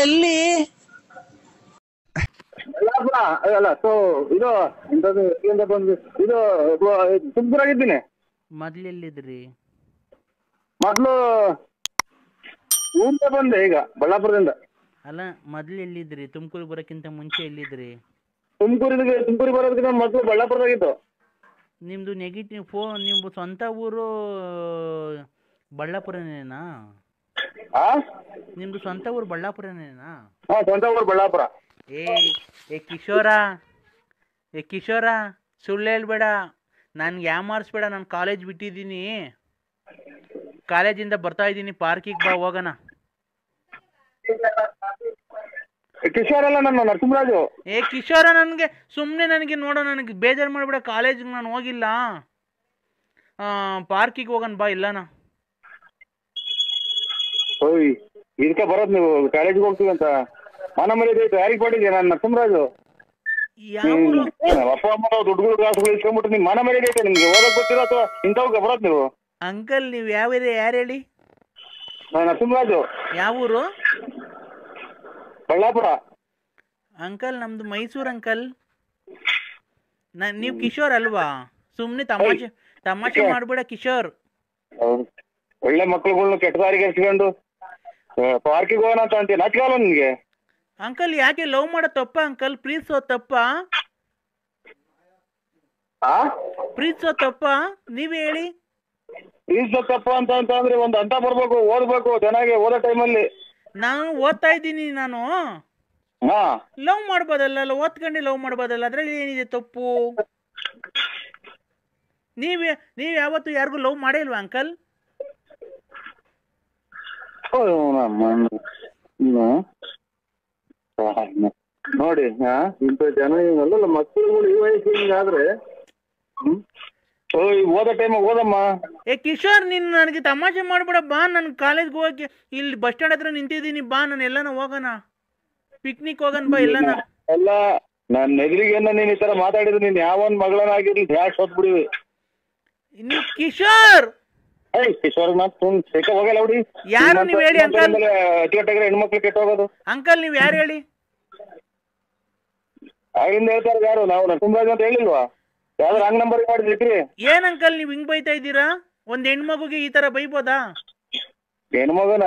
ಎಲ್ಲಿ ಅಲ್ಲ ಸೊ ಇದು ಎಂತದು ಎಲ್ಲಿಂದ ಬಂದು ಇದು ತುಮಕೂರಾಗಿದ್ದೀನಿ. ಮೊದ್ಲು ಎಲ್ಲಿದ್ರಿ? ಮೊದ್ಲು ಊರಿಂದ ಬಂದೆ, ಈಗ ಬಳ್ಳಾಪುರದಿಂದ. ಅಲ್ಲ ಮೊದ್ಲು ಎಲ್ಲಿದ್ರಿ? ತುಮಕೂರಿಗೆ ಬರೋಕ್ಕಿಂತ ಮುಂಚೆ ಎಲ್ಲಿದ್ರಿ? ತುಮಕೂರಿಗೆ ಬರೋದಕ್ಕಿಂತ ಮೊದಲು ಬಳ್ಳಾಪುರದಾಗಿತ್ತು. ನಿಮ್ದು ನೆಗೆಟಿವ್ ನಿಮ್ದು ಸ್ವಂತ ಊರು ಬಳ್ಳಾಪುರನೇನಾ? ನಿಮ್ದು ಸ್ವಂತ ಊರು ಬಳ್ಳಾಪುರನೇನಾ? ಸ್ವಂತ ಊರು ಬಳ್ಳಾಪುರ. ಏ ಕಿಶೋರ ಸುಳ್ಳು ಹೇಳ್ಬೇಡ, ನನ್ಗೆ ಯಾಮಾರಿಸ್ಬೇಡ. ನಾನು ಕಾಲೇಜ್ ಬಿಟ್ಟಿದ್ದೀನಿ, ಕಾಲೇಜಿಂದ ಬರ್ತಾ ಇದ್ದೀನಿ, ಪಾರ್ಕಿಗೆ ಬಾ ಹೋಗೋಣ. ಕಿಶೋರ್ ಅಲ್ಲ, ನನ್ನ ನರಸಿಂಹರಾಜು. ಕಿಶೋರ ನನಗೆ ಸುಮ್ಮನೆ ನನಗೆ ನೋಡೋ, ನನಗೆ ಬೇಜಾರು ಮಾಡಿಬಿಡ. ಕಾಲೇಜಿಗೆ ನಾನು ಹೋಗಿಲ್ಲ, ಪಾರ್ಕಿಗೆ ಹೋಗೋಣ ಬಾ ಇಲ್ಲನಾ. ಓಯ್ ಇದಕ್ಕೆ ಬರೋದು ನೀವು ಕಾಲೇಜಿಗೆ ಹೋಗ್ತೀವಿ ಅಂತ ಮನ ಮರ್ಯಾದೆ ಐತೆ ಯಾರಿಗೆ ಕೊಟ್ಟಿದ್ದೆ? ನಾನು ನರಸಿಂಹರಾಜು. ಅಪ್ಪ ಅಮ್ಮ ದುಡ್ಡುಗಳು ಕಾಸುಗಳು ಇಸ್ಕೊಂಡ್ಬಿಟ್ಟು ನಿಮ್ ಮನ ಮರ್ಯಾದೆ ಐತೆ ನಿಮ್ಗೆ? ಓದಕ್ ಗೊತ್ತಿರೋ ಅಥವಾ ಇಂಥವ್ಗೆ ಬರೋದು ನೀವು? ಅಂಕಲ್ ನೀವು ಯಾವ ಯಾರು ಹೇಳಿ? ನಾನು ನರಸಿಂಹರಾಜು. ಯಾವ ಊರು? ಬಳ್ಳಾಪುರ. ಅಂಕಲ್ ನಮ್ದು ಮೈಸೂರು ಅಂಕಲ್. ನೀವು ಕಿಶೋರ್ ಅಲ್ವಾ? ಸುಮ್ಮನೆ ತಮಾಷೆ ಮಾಡ್ಬೇಡ ಕಿಶೋರ್. ಒಳ್ಳೆ ಮಕ್ಳುಗಳ್ನು ಕೆಟ್ಟ ದಾರಿಗೆ ಎಸ್ಕೊಂಡು ಪಾರ್ಕಿಗೆ ಹೋಗೋಣ ಅಂತ ಅಂತೀಯ, ನಾಚಿಕಲ್ಲ ನಿನ್ಗೆ? ಅಂಕಲ್ ಯಾಕೆ ಲವ್ ಮಾಡೋ ತಪ್ಪ ಅಂಕಲ್? ಪ್ರೀತಿಸೋ ತಪ್ಪ? ಪ್ರೀತಿಸೋ ತಪ್ಪ? ನೀವೇ ಹೇಳಿ. ಪ್ರೀತಿಸೋ ತಪ್ಪ ಅಂತ ಅಂದ್ರೆ ಒಂದು ಅಂತ ಬರ್ಬೇಕು, ಓದ್ಬೇಕು ಚೆನ್ನಾಗಿ. ಓದೋ ಟೈಮಲ್ಲಿ ನಾನು ಓದ್ತಾ ಇದ್ದೀನಿ. ನಾನು ಲವ್ ಮಾಡ್ಬೋದಲ್ಲ, ಓದ್ಕೊಂಡೆ ಲವ್ ಮಾಡ್ಬೋದಲ್ಲ, ಅದ್ರಲ್ಲಿ ಏನಿದೆ ತಪ್ಪು? ನೀವ್ ಯಾವತ್ತು ಯಾರಿಗೂ ಲವ್ ಮಾಡೇ ಇಲ್ವಾ ಅಂಕಲ್? ನೋಡಿ ಇಂಥ ಜನ ಅಲ್ಲಲ್ಲ ಮಕ್ಕಳುಗಳು ಈ ವಯಸ್ಸಿಗೆ ಆದ್ರೆ ಓದೋ ಟೈಮ್ ಓದಮ್ಮ. ಕಿಶೋರ್ ನೀನ್ ನನಗೆ ತಮಾಷೆ ಮಾಡ್ಬೇಡ ಬಾ. ನನ್ ಕಾಲೇಜ್ಗೆ ಹೋಗಿ ಇಲ್ಲಿ ಬಸ್ ಸ್ಟ್ಯಾಂಡ್ ಹತ್ರ ನಿಂತಿದ್ದೀನಿ, ಬಾ ನಾನು ಎಲ್ಲಾನ ಹೋಗೋಣ, ಪಿಕ್ನಿಕ್ ಹೋಗೋಣ ಬಾ ಎಲ್ಲಾನ. ಅಲ್ಲ ನನ್ನ ಎದುರಿಗೆ ನೀನ್ ಈ ತರ ಮಾತಾಡಿದ್ರೆ ನೀನ್ ಯಾವನ್ ಮಗಳನ್ನಾಗಿರ್ಲಿ ಯಾಕೆ ಸೋತ್ಬಿಡಿವಿ. ನೀವ್ ಕಿಶೋರ್ ಕಿಶೋರ್ ಹೋಗಲ್ಲ ಹುಡಿ. ಯಾರು ನೀವ್ ಹೇಳಿ ಅಂಕಲ್? ಅಚ್ಚುಕಟ್ಟಾಗಿರೋ ಹೆಣ್ಮಕ್ಳು ಕೆಟ್ಟ ಹೋಗೋದು. ಅಂಕಲ್ ನೀವ್ ಯಾರು ಹೇಳಿ? ಆಗಿಂದ ಹೇಳ್ತಾರೆ ಯಾರು? ನಾವು ನರಸಿಂಹರಾಜ್ ಅಂತ ಹೇಳಿಲ್ವಾ? ಯಾವ್ದು ರಾಂಗ್ ನಂಬರ್ ಮಾಡಿದ್ರಿ? ಏನ್ ಅಂಕಲ್ ನೀವ್ ಹಿಂಗ್ ಬೈತಾ ಇದ್ದೀರಾ? ಒಂದ್ ಹೆಣ್ಮಗುಗೆ ಈ ತರ ಬೈಬೋದಾ? ಹೆಣ್ಮಗುನ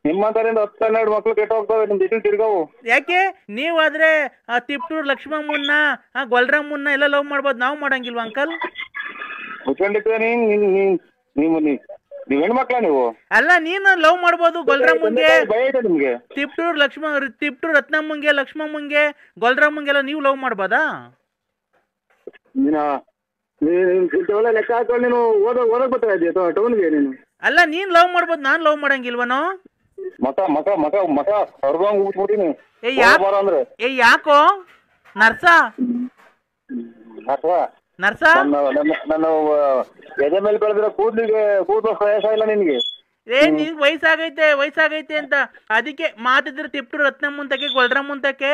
ನಿಮ್ಮಂತರಿಂದ 10-12 ಮಕ್ಳು ಕೆಟ್ಟ ಹೋಗ್ತವೆ, ನಿಮ್ ದಿಟ್ಟಿಲ್ ತಿರ್ಗವು. ಯಾಕೆ ನೀವಾದ್ರೆ ತಿಪ್ಟೂರ್ ಲಕ್ಷ್ಮಮ್ಮನ್ನ ಗೊಲ್ರಮ್ಮನ್ನ ಎಲ್ಲ ಲವ್ ಮಾಡ್ಬೋದು, ನಾವ್ ಮಾಡಂಗಿಲ್ವಾ ಅಂಕಲ್? ಮುಚ್ಕೊಂಡಿರ್ತೀವ ನೀವ್ ಹೆಣ್ಮಕ್ಳ ನೀವು? ಅಲ್ಲ ನೀನು ಲವ್ ಮಾಡ್ಬೋದು ಗೊಲ್ರಮ್ಮಂಗೆ, ನಿಮ್ಗೆ ತಿಪ್ಟೂರ್ ರತ್ನಮ್ಮಂಗೆ, ಲಕ್ಷ್ಮಮ್ಮಂಗೆ, ಗೊಲ್ರಮ್ಮಂಗೆಲ್ಲ ನೀವು ಲವ್ ಮಾಡ್ಬೋದಾ? ಇಂಥವೆಲ್ಲ ಲೆಕ್ಕ ಹಾಕೊಂಡು ನೀನು ಓದಕ್ ಬರ್ತಾ ಇದೆಯಾ ಟೌನ್ಗೆ ನೀನು? ಅಲ್ಲ ನೀನ್ ಲವ್ ಮಾಡ್ಬೋದು, ನಾನ್ ಲವ್ ಮಾಡಂಗಿಲ್ವನೋ? ಮಕ ಹೊರಗಂಗ್ ಉಟ್ಬಿಟ್ಟಿನಿ. ಯಾಕೋ ನರ್ಸ ನನ್ನ ಎದೆ ಮೇಲೆ ಬೆಳೆದಿರೋ ಕೂದಲು ಪ್ರಯಾಸ ಇಲ್ಲ ನಿನ್ಗೆ? ನಿನ್ಗೆ ವಯಸ್ಸಾಗೈತೆ ಅಂತ ಅದಕ್ಕೆ ಮಾತಿದ್ರೆ ತಿಪ್ಟೂರ್ ರತ್ನಮ್ಮಂತಕ್ಕೆ, ಗೊಲ್ರಮ್ಮಂತಕ್ಕೆ,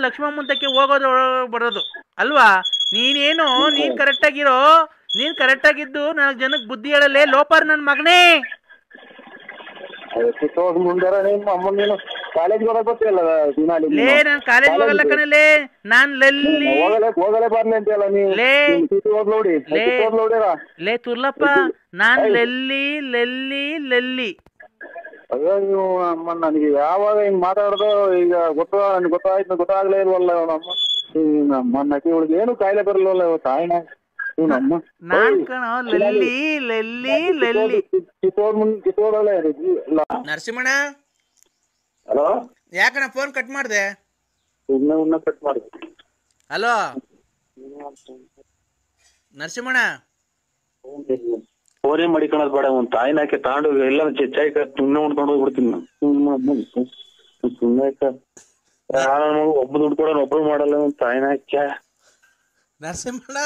ಲಕ್ಷ್ಮಮ್ಮಂತಕ್ಕೆ ಹೋಗೋದು ಬರೋದು ಅಲ್ವಾ? ನೀನೇನು ನೀನ್ ಕರೆಕ್ಟ್ ಆಗಿದ್ದು 4 ಜನಕ್ಕೆ ಬುದ್ಧಿ ಹೇಳಲೇ ಲೋಪಾರ್ ನನ್ ಮಗನೇ. ಕಾಲೇಜ್ ಹೋಗಕ್ ಗೊತ್ತಿಲ್ಲ. ನಾನ್ ಕಾಲೇಜ್ ಹೋಗಲ್ಲ ಕಣಲೇ, ನಾನ್ ಹೋಗಲೇ ಬರ್ಲಿ ಅಂತೆಲ್ಲ ಲೇ ತುರ್ಲಪ್ಪ, ನಾನ್ ಲೆಲ್ಲಿ. ಅಯ್ಯೋ ನೀವು ಅಮ್ಮ, ನನಗೆ ಯಾವಾಗ ಹಿಂಗ್ ಮಾತಾಡ್ದು ಈಗ ಗೊತ್ತಾಗ್ಲೇ ಇಲ್ವಲ್ಲ ನಮ್ಮ ನಟಿ ಒಳಗೆ ಏನು ಕಾಯಿಲೆ ಬರಲ್ವಲ್ಲ ತಾಯಿನ ನಮ್ಮ. ನರಸಿಂಹಣ್ಣ, ಹಲೋ, ಯಾಕಣ್ಣ ಫೋನ್ ಕಟ್ ಮಾಡ್ದೆ? ಕಟ್ ಮಾಡಿ. ಹಲೋ ನರಸಿಂಹಣ್ಣ, ಫೋನೇ ಮಾಡಿಕೊಳ್ಳೋದು ಬೇಡ, ಒಂದು ತಾಯಿನಾಕೆ ತಾಂಡು ಎಲ್ಲ ಚೆಚ್ಚಾಯಿ ಸುಮ್ಮನೆ ಉಣ್ಕೊಂಡು ಹೋಗ್ಬಿಡ್ತೀನಿ ಸುಮ್ಮನೆ. ಒಬ್ಬ ದುಡ್ಡು ಕೊಡೋಣ, ಒಬ್ಬರು ಮಾಡಲ್ಲ, ಒಂದು ತಾಯಿನಾಕ. ನರಸಿಂಹಣ್ಣ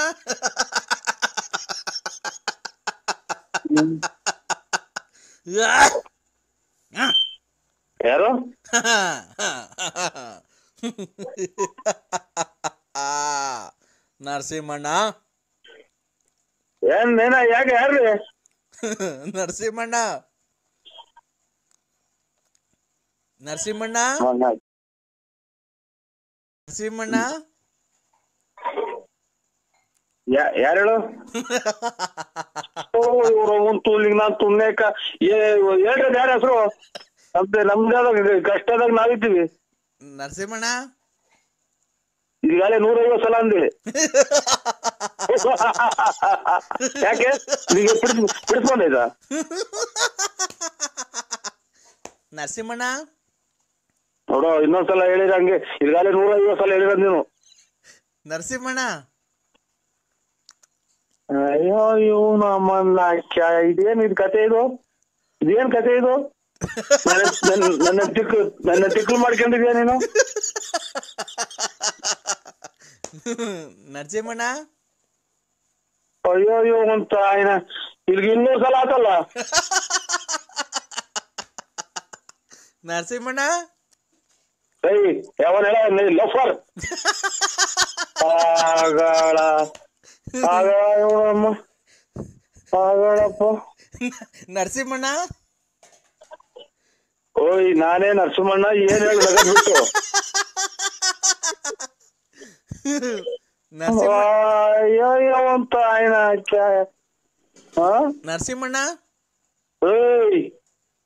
ಯಾರು? ನರಸಿಂಹಣ್ಣ ಯಾಕೆ ಯಾರು? ನರಸಿಂಹಣ್ಣ ನರಸಿಂಹಣ್ಣ ನರಸಿಂಹಣ್ಣ ಯಾರು ಹೇಳು? ನಾನ್ ತುಣ್ಣೇಕ ಹೇಳ್ರಿ ಯಾರ ಹೆಸರು? ನಮ್ದಾದ ಕಷ್ಟದಾಗ ನಾವಿದ್ದೀವಿ. ನರಸಿಂಹಣ್ಣ ಈಗಾಗಲೇ 150 ಸಲ ಅಂದಿ. ಯಾಕೆ ಬಿಡಿಸ್ಕೊಂಡೈತ? ನರಸಿಂಹಣ್ಣ ನೋಡೋ ಇನ್ನೊಂದ್ಸಲ ಹೇಳಿರ ಹಂಗೆ. ಈಗಾಗಲೇ 150 ಸಲ ಹೇಳಿರ ನೀನು. ನರಸಿಂಹಣ್ಣ ಅಯ್ಯೋ ಇವನು ಅಮ್ಮನ್ನ ಇದೇನ್ ಇದು ಕತೆ ಇದು? ಇದೇನ್ ಕತೆ ಇದು? ನನ್ನ ತಿಕ್ಕು ಮಾಡ್ಕೊಂಡಿದ್ಯಾ ನೀನು? ನರಸಿಂಹಣ್ಣ ಅಯ್ಯೋ ಅಯ್ಯೋ ಅಂತ ಇಲ್ಲಿಗೆ 200 ಸಲ ಆತಲ್ಲ. ನರಸಿಂಹಣ್ಣ ಯಾವನ್ ಹೇಳ ಲಫರ್ ಆಗಳ ಇವನಮ್ಮ ಆಗಳಪ್ಪ. ನರಸಿಂಹಣ್ಣ ಓಯ್ ನಾನೇ ನರಸಿಂಹಣ್ಣ. ಏನ್ ಹೇಳಿ ಬಿಟ್ಟು ಅಯ್ಯೋ ಅಂತ ನರಸಿಂಹಣ್ಣ ಏಯ್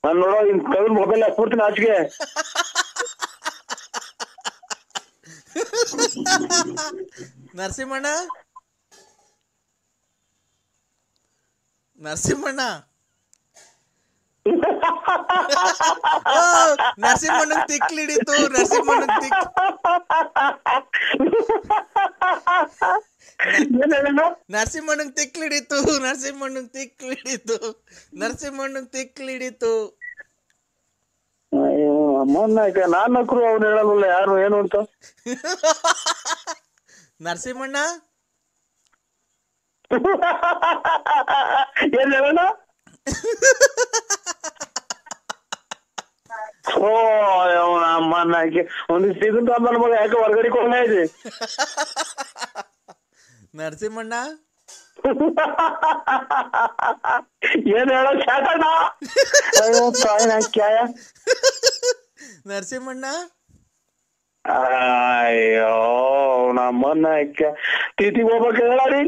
ನಾನ್ ನೋಡೋ ಇನ್ ಕವಿನ್ ಮೊಬೈಲ್ ಹಾಕ್ಬಿಡ್ತೀನಿ ಆಚೆಗೆ. ನರಸಿಂಹಣ್ಣ ನರಸಿಂಹಣ್ಣ ನರಸಿಂಹಣ್ಣಂಗ್ ತಿಕ್ಲಿಡಿತು. ನರಸಿಂಹಣ್ಣಂಗ್ ತಿಕ್ಲಿಡಿತು. ಅಯ್ಯೋ ಅಮ್ಮನ್ನ ನಾನ್ ನಕ್ರು ಅವ್ನು ಹೇಳಲ್ಲ ಯಾರು ಏನು ಅಂತ. ನರಸಿಂಹಣ್ಣ ಏನ್ ಹೇಳೋಣ? ಓ ಅಮ್ಮನ್ನ ಒಂದಿಷ್ಟು ಇದನ್ನ ನನ್ನ ಮಗ ಯಾಕೆ ಹೊರಗಡೆ ಕೊಂಡ ಇದೆ. ನರಸಿಂಹಣ್ಣ ಏನ್ ಹೇಳೋ ಶಾಟಣ್ಣ? ಅಯ್ಯೋ ತಾಯಿನ ಕ್ಯಾಯ. ನರಸಿಂಹಣ್ಣ ಅಯ್ಯೋ ನಮ್ಮನ್ನ ತಿಥಿಗೆ ಹೋಗ್ಬೇಕು ಹೇಳಿ.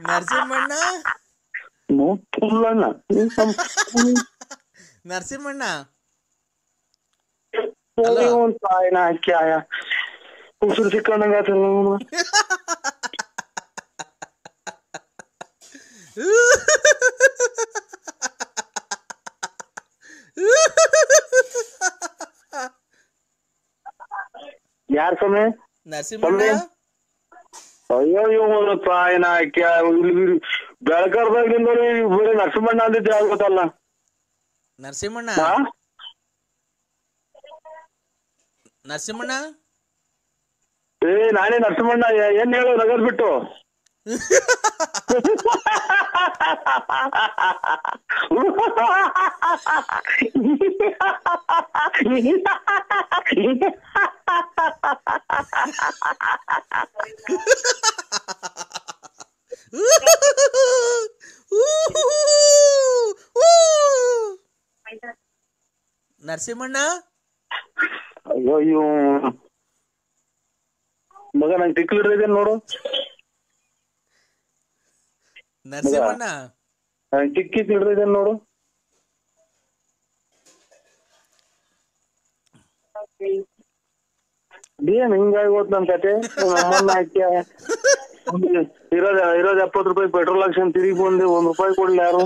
ನರಸಿಂಹಣ್ಣ ಫುಲ್ಲಣ್ಣ ನರಸಿಂಹಣ್ಣ ತಾಯಿನ ಕ್ಯಾಯ ಉಸಿರು ಸಿಕ್ಕಂಡಂಗ. ಯಾರ ಸಮಯ? ನರಸಿಂಹಣ್ಣ ಅಯ್ಯೋ ಇವನು ತಾಯಿನ ಬೆಳಕರ್ದಾಗಿಂದ ಬರೀ ನರಸಿಂಹಣ್ಣ ಅಂದಿದ್ದೆ ಆಗುತ್ತಲ್ಲ. ನರಸಿಂಹಣ್ಣ ನರಸಿಂಹಣ್ಣ ನಾನೇ ನರಸಿಂಹಣ್ಣ. ಏನ್ ಹೇಳು ನಗರ್ ಬಿಟ್ಟು? ನರಸಿಂಹಣ್ಣ ಅಯ್ಯೋ ಅಯ್ಯೋ ಮಗ ನಂಗೆ ತಿಕ್ಲಿಡ್ರಿದೆ ನೋಡು. ನರಸಿಂಹಣ್ಣ ಟಿಕ್ಕಿ ತಿಳ್ರಿದೆ ನೋಡು. ಏನ್ ಹಿಂಗಾಗಿ ಹೋದ್ ನನ್ ಕತೆ. ನಮ್ಮನ್ನ ಹಾಕ್ಯ ಇರೋದ್ 70 ರೂಪಾಯಿ ಪೆಟ್ರೋಲ್ ಹಾಕ್ಸನ್ ತಿರುಗಿ ಬಂದು ₹1 ಕೊಡ್ಲಿ ಯಾರು?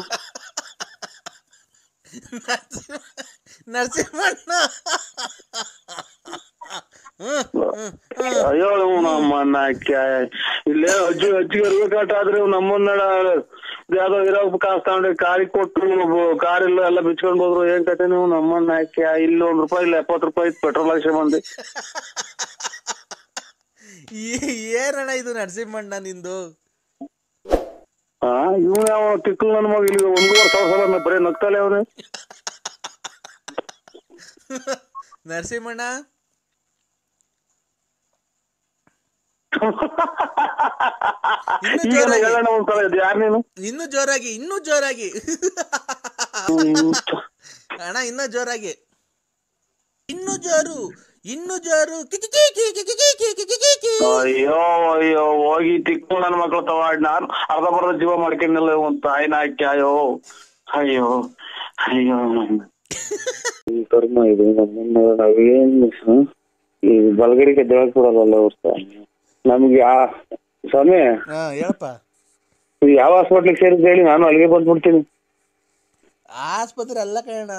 ನರಸಿಂಹಣ್ಣ ಅಯ್ಯೋ ನಮ್ಮನ್ನ ಇಲ್ಲೇ ಅಜ್ಜಿಗೆ ಇರ್ಬೇಕಾಟ ಆದ್ರೆ ನಮ್ಮನ್ನ ಯಾವ್ದೋ ಇರೋ ಕಾಸು ತಗೊಂಡು ಕಾರಿಗೆ ಕೊಟ್ಟು ಕಾರಿಲ್ಲ ಎಲ್ಲ ಬಿಚ್ಕೊಂಡ್ ಹೋದ್ರು. ಏನ್ ಕತೆ ನೀವು? ನಮ್ಮನ್ನ ಇಲ್ಲಿ ₹1 ಇಲ್ಲ 70 ರೂಪಾಯಿ ಪೆಟ್ರೋಲ್ ಹಾಕ್ಸಿ ಬಂದೆ. ಏನಣ್ಣ ಇದು ನರಸಿಂಹಣ್ಣ ನಿಂದು? ಇವ್ನ ಯಾವ ತಿಕ್ಕಲ್ ನನ್ ಮಗ ಇಲ್ಲಿ 1,500 ಸಲ ಬರೀ ನಗ್ತಾಲೆ ಅವ್ರೆ. ನರಸಿಂಹಣ್ಣ ಹೇಳೋಣ ಒಂದ್ಸಲ ಇದು ಯಾರು ನೀನು? ಇನ್ನೂ ಜೋರಾಗಿ ಅಣ್ಣ ಇನ್ನೂ ಜೋರಾಗಿ, ಇನ್ನು ಜೋರು, ಇನ್ನು ಜೋರು. ಅಯ್ಯೋ ಅಯ್ಯೋ ಹೋಗಿ ತಿಕ್ಕು ನನ್ನ ಮಕ್ಳು ತವಾಡ್ ನಾನು ಅರ್ಧ ಬರ್ಧ ಜೀವ ಮಾಡ್ಕೊಂಡಿಲ್ಲ ಒಂದ್ ತಾಯಿನ ಹಾಕಿ. ಅಯ್ಯೋ ಅಯ್ಯೋ ಅಯ್ಯೋ ಈ ಕರ್ಮ ಇದು ನಮ್ಮನ್ನ ನಾವೇನ್ ಈ ಬಲಗಡಿಗೆ ದೇವಕ್ಕೆ ಕೊಡಲ್ಲ ಅವ್ರ ನಮ್ಗೆ ಆ ಸ್ವಾಮಿ ಹೇಳಪ್ಪ, ಯಾವ ಹಾಸ್ಪಿಟ್ಲಿಗೆ ಸೇರಿದ್ ಹೇಳಿ, ನಾನು ಅಲ್ಲಿಗೆ ಬಂದ್ಬಿಡ್ತೀನಿ. ಆಸ್ಪತ್ರೆ ಅಲ್ಲ ಕಣ,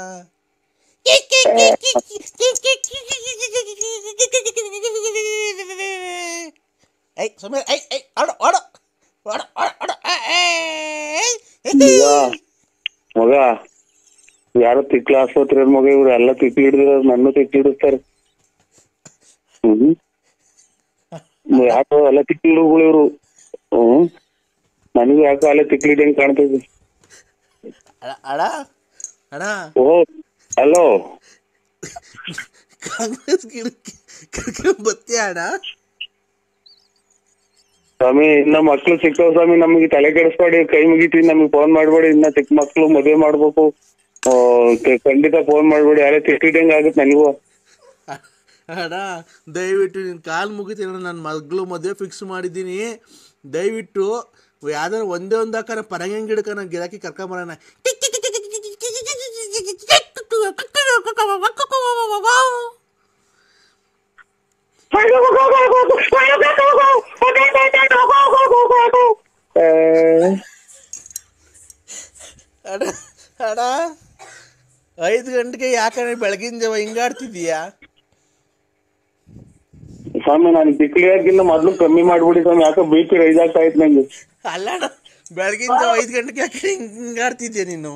ಮಗ ಯಾರೋ ತಿಕ್ಲ ಆಸ್ಪತ್ರೆ ಮಗ, ಇವ್ರು ಎಲ್ಲ ತಿಕ್ಲಿ ಹಿಡಿದಿರೋ ನನ್ನ ತಿಕ್ಲಿ ಹಿಡಿಸ್ತಾರೆ. ಯಾಕೋ ಎಲ್ಲ ತಿಕ್ಲಿ ಹಿಡುಗಳು ಇವ್ರು. ನನಗೂ ಯಾಕೋ ಅಲ್ಲೇ ತಿಕ್ಲಿ ಹಿಡಿಯಂಗ್ ಕಾಣ್ತೈತಿ. ಓ ಹಲೋ, ಕಾಂಗ್ರೆಸ್ ಬತ್ತಿ ಅಣ್ಣ. ಸ್ವಾಮಿ ಇನ್ನ ಮಕ್ಳು ಸಿಕ್ಕವ್ ಸ್ವಾಮಿ, ನಮ್ಗೆ ತಲೆ ಕೆಡಿಸ್ಬೇಡಿ, ಕೈ ಮುಗಿತೀವಿ, ನಮ್ಗೆ ಫೋನ್ ಮಾಡ್ಬೇಡಿ. ಇನ್ನ ಚಿಕ್ಕ ಮಕ್ಳು ಮದುವೆ ಮಾಡ್ಬೇಕು, ಖಂಡಿತ ಫೋನ್ ಮಾಡ್ಬೇಡಿ. ಯಾರೇ ತಿಕ್ಕಿದಂಗ ಆಗುತ್ತೆ ನನಗೂ. ಅಣ್ಣ ದಯವಿಟ್ಟು ನಿನ್ ಕಾಲ್ ಮುಗಿತೀನಿ, ನನ್ನ ಮಗಳು ಮದುವೆ ಫಿಕ್ಸ್ ಮಾಡಿದ್ದೀನಿ. ದಯವಿಟ್ಟು ಯಾವ್ದಾರು ಒಂದೇ ಒಂದು ಹಾಕಾರ ಪರಂಗಿ ಗಿಡಕ ನಾನು ಗಿರಾಕಿ ಕರ್ಕೊಂಬರೋಣ. ಅಣ್ಣ ಅಣ್ಣ 5 ಗಂಟೆಗೆ ಯಾಕಂದ್ರೆ ಬೆಳಗಿನ ಜಾವ ಹಿಂಗಾಡ್ತಿದೀಯಾ ಸ್ವಾಮಿ? ನಾನು ತಿಕ್ಲಿ ಹಾಕಿಲ್ಲ, ಮೊದ್ಲು ಕಮ್ಮಿ ಮಾಡ್ಬಿಡಿ ಸ್ವಾಮಿ, ಯಾಕೆ BP ರೈಸ್ ಆಗ್ತಾ ಇತ್ತು ನಂಗೆ. ಅಲ್ಲ ಅಣ್ಣ, ಬೆಳಗಿನ ಜಾವ 5 ಗಂಟೆಗೆ ಯಾಕೆ ಹಿಂಗಾಡ್ತಿದ್ಯಾ ನೀನು?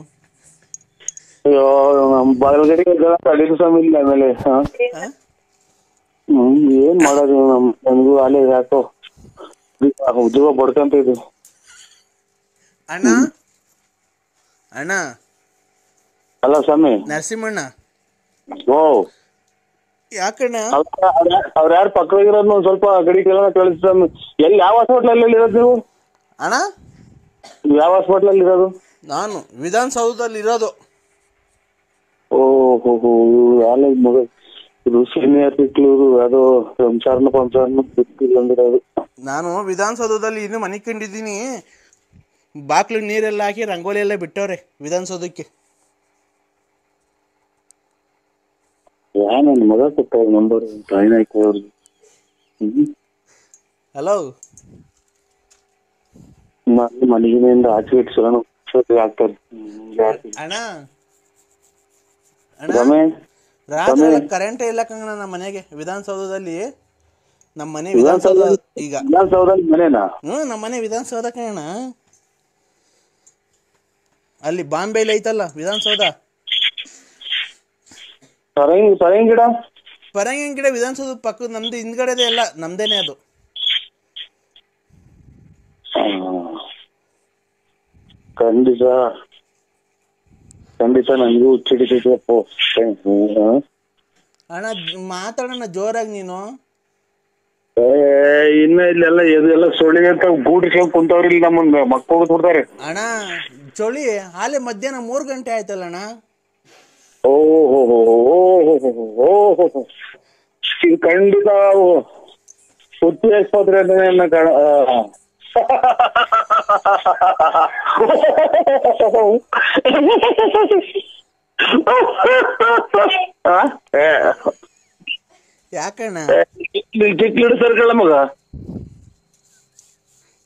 ಅಯ್ಯೋ ಬಲಗಡೆಗೆ ತಡೀತು ಸ್ವಾಮಿ ಇಲ್ಲ ಆಮೇಲೆ. ಏನ್ ಮಾಡೋದು ನಮಗೂ ಅಲ್ಲೇ ಯಾಕೋ ಉದ್ಯೋಗ ಬಡ್ಕಂತ ಇದು. ಅಣ್ಣ ಅಣ್ಣ ಅಲ್ಲ ಸ್ವಾಮಿ, ನರಸಿಂಹಣ್ಣ. ಓ ಯಾಕಣ್ಣ? ಅವ್ರ ಯಾರು ಪಕ್ಕದಾಗಿರೋದು ಒಂದ್ ಸ್ವಲ್ಪ ಗಡಿ ಕೆಲ ಕಳಿಸ್ ಸ್ವಾಮಿ. ಎಲ್ಲಿ ಯಾವ ಹಾಸ್ಪಿಟ್ಲಲ್ಲಿ ಇರೋದು ನೀವು? ಅಣ್ಣ ಯಾವ ಹಾಸ್ಪಿಟ್ಲಲ್ಲಿ ಇರೋದು? ನಾನು ವಿಧಾನಸೌಧದಲ್ಲಿ ಇರೋದು. ಓಹೋ ಯಾಲ ಮಗ, ಇದು ಸೀನಿಯರ್ ಸಿಕ್ಲೂರು, ಅದು ಸಂಸಾರನ ಸಿಕ್ಕಿಲ್ಲಂದಿರೋದು. ನಾನು ವಿಧಾನಸೌಧದಲ್ಲಿ ಇನ್ನು ಮನೆ ಕಂಡಿದ್ದೀನಿ. ಬಾಕ್ಲು ನೀರೆಲ್ಲ ಹಾಕಿ ರಂಗೋಲಿ ಎಲ್ಲ ಬಿಟ್ಟವ್ರೆ ವಿಧಾನಸೌಧಕ್ಕೆ. ನನ್ನ ಮಗ ಕೊಟ್ಟ ನಂಬರ್ ತಾಯಿನಾಯ್ತು ಅವ್ರಿಗೆ. ಹಲೋ, ಮನೆಗಿನಿಂದ ಆಚೆ ಇಟ್ಸೋಣ ಆಗ್ತಾರೆ. ಅಣ್ಣ ಅಣ್ಣ ರಾತ್ರಿ ಕರೆಂಟೇ ಇಲ್ಲ ಕಂಗಣ ನಮ್ಮ ಮನೆಗೆ. ವಿಧಾನಸೌಧದಲ್ಲಿ ನಮ್ಮ ಮನೆ ವಿಧಾನಸೌಧ ಈಗ. ವಿಧಾನಸೌಧದಲ್ಲಿ ಮನೆನಾ? ನಮ್ಮ ಮನೆ ವಿಧಾನಸೌಧ ಕಣ. ಅಲ್ಲಿ ಬಾಂಬೆಲಿ ಐತಲ್ಲ ವಿಧಾನಸೌಧ. ಪರಂಗಿ ಗಿಡ, ಪರಂಗಿ ಗಿಡ ವಿಧಾನಸೌಧ ಪಕ್ಕದ ನಮ್ದು ಹಿಂದ್ಗಡೆದೆ ಎಲ್ಲ ನಮ್ದೇನೆ ಅದು. ಖಂಡಿತ ಖಂಡಿತ ನನಗೂ ಹುಚ್ಚಿಡಿತೈತೆ. ಅಣ್ಣ ಮಾತಾಡೋಣ ಜೋರಾಗಿ ನೀನು. ಇನ್ನ ಇಲ್ಲೆಲ್ಲ ಇದೆಲ್ಲ ಸೊಳ್ಳಿಗೆ ಅಂತ ಗೂಡಿಸ್ಕೊಂಡ್ ಕುಂತವ್ರಿ, ಇಲ್ಲಿ ನಮ್ಮನ್ನ ಮಕ್ಕಳು ಬಿಡ್ತಾರೆ. ಅಣ್ಣ ಚಳಿ ಹಾಲೆ ಮಧ್ಯಾಹ್ನ 3 ಗಂಟೆ ಆಯ್ತಲ್ಲ ಅಣ್ಣ. ಓಹೋ ಇದು ಖಂಡಿತ ಹುಚ್ಚು ಆಸ್ಪತ್ರೆ ಯಾಕಣ್ಣ? ಚಿಕ್ಕ ಸರ್ಕಳ ಮಗ,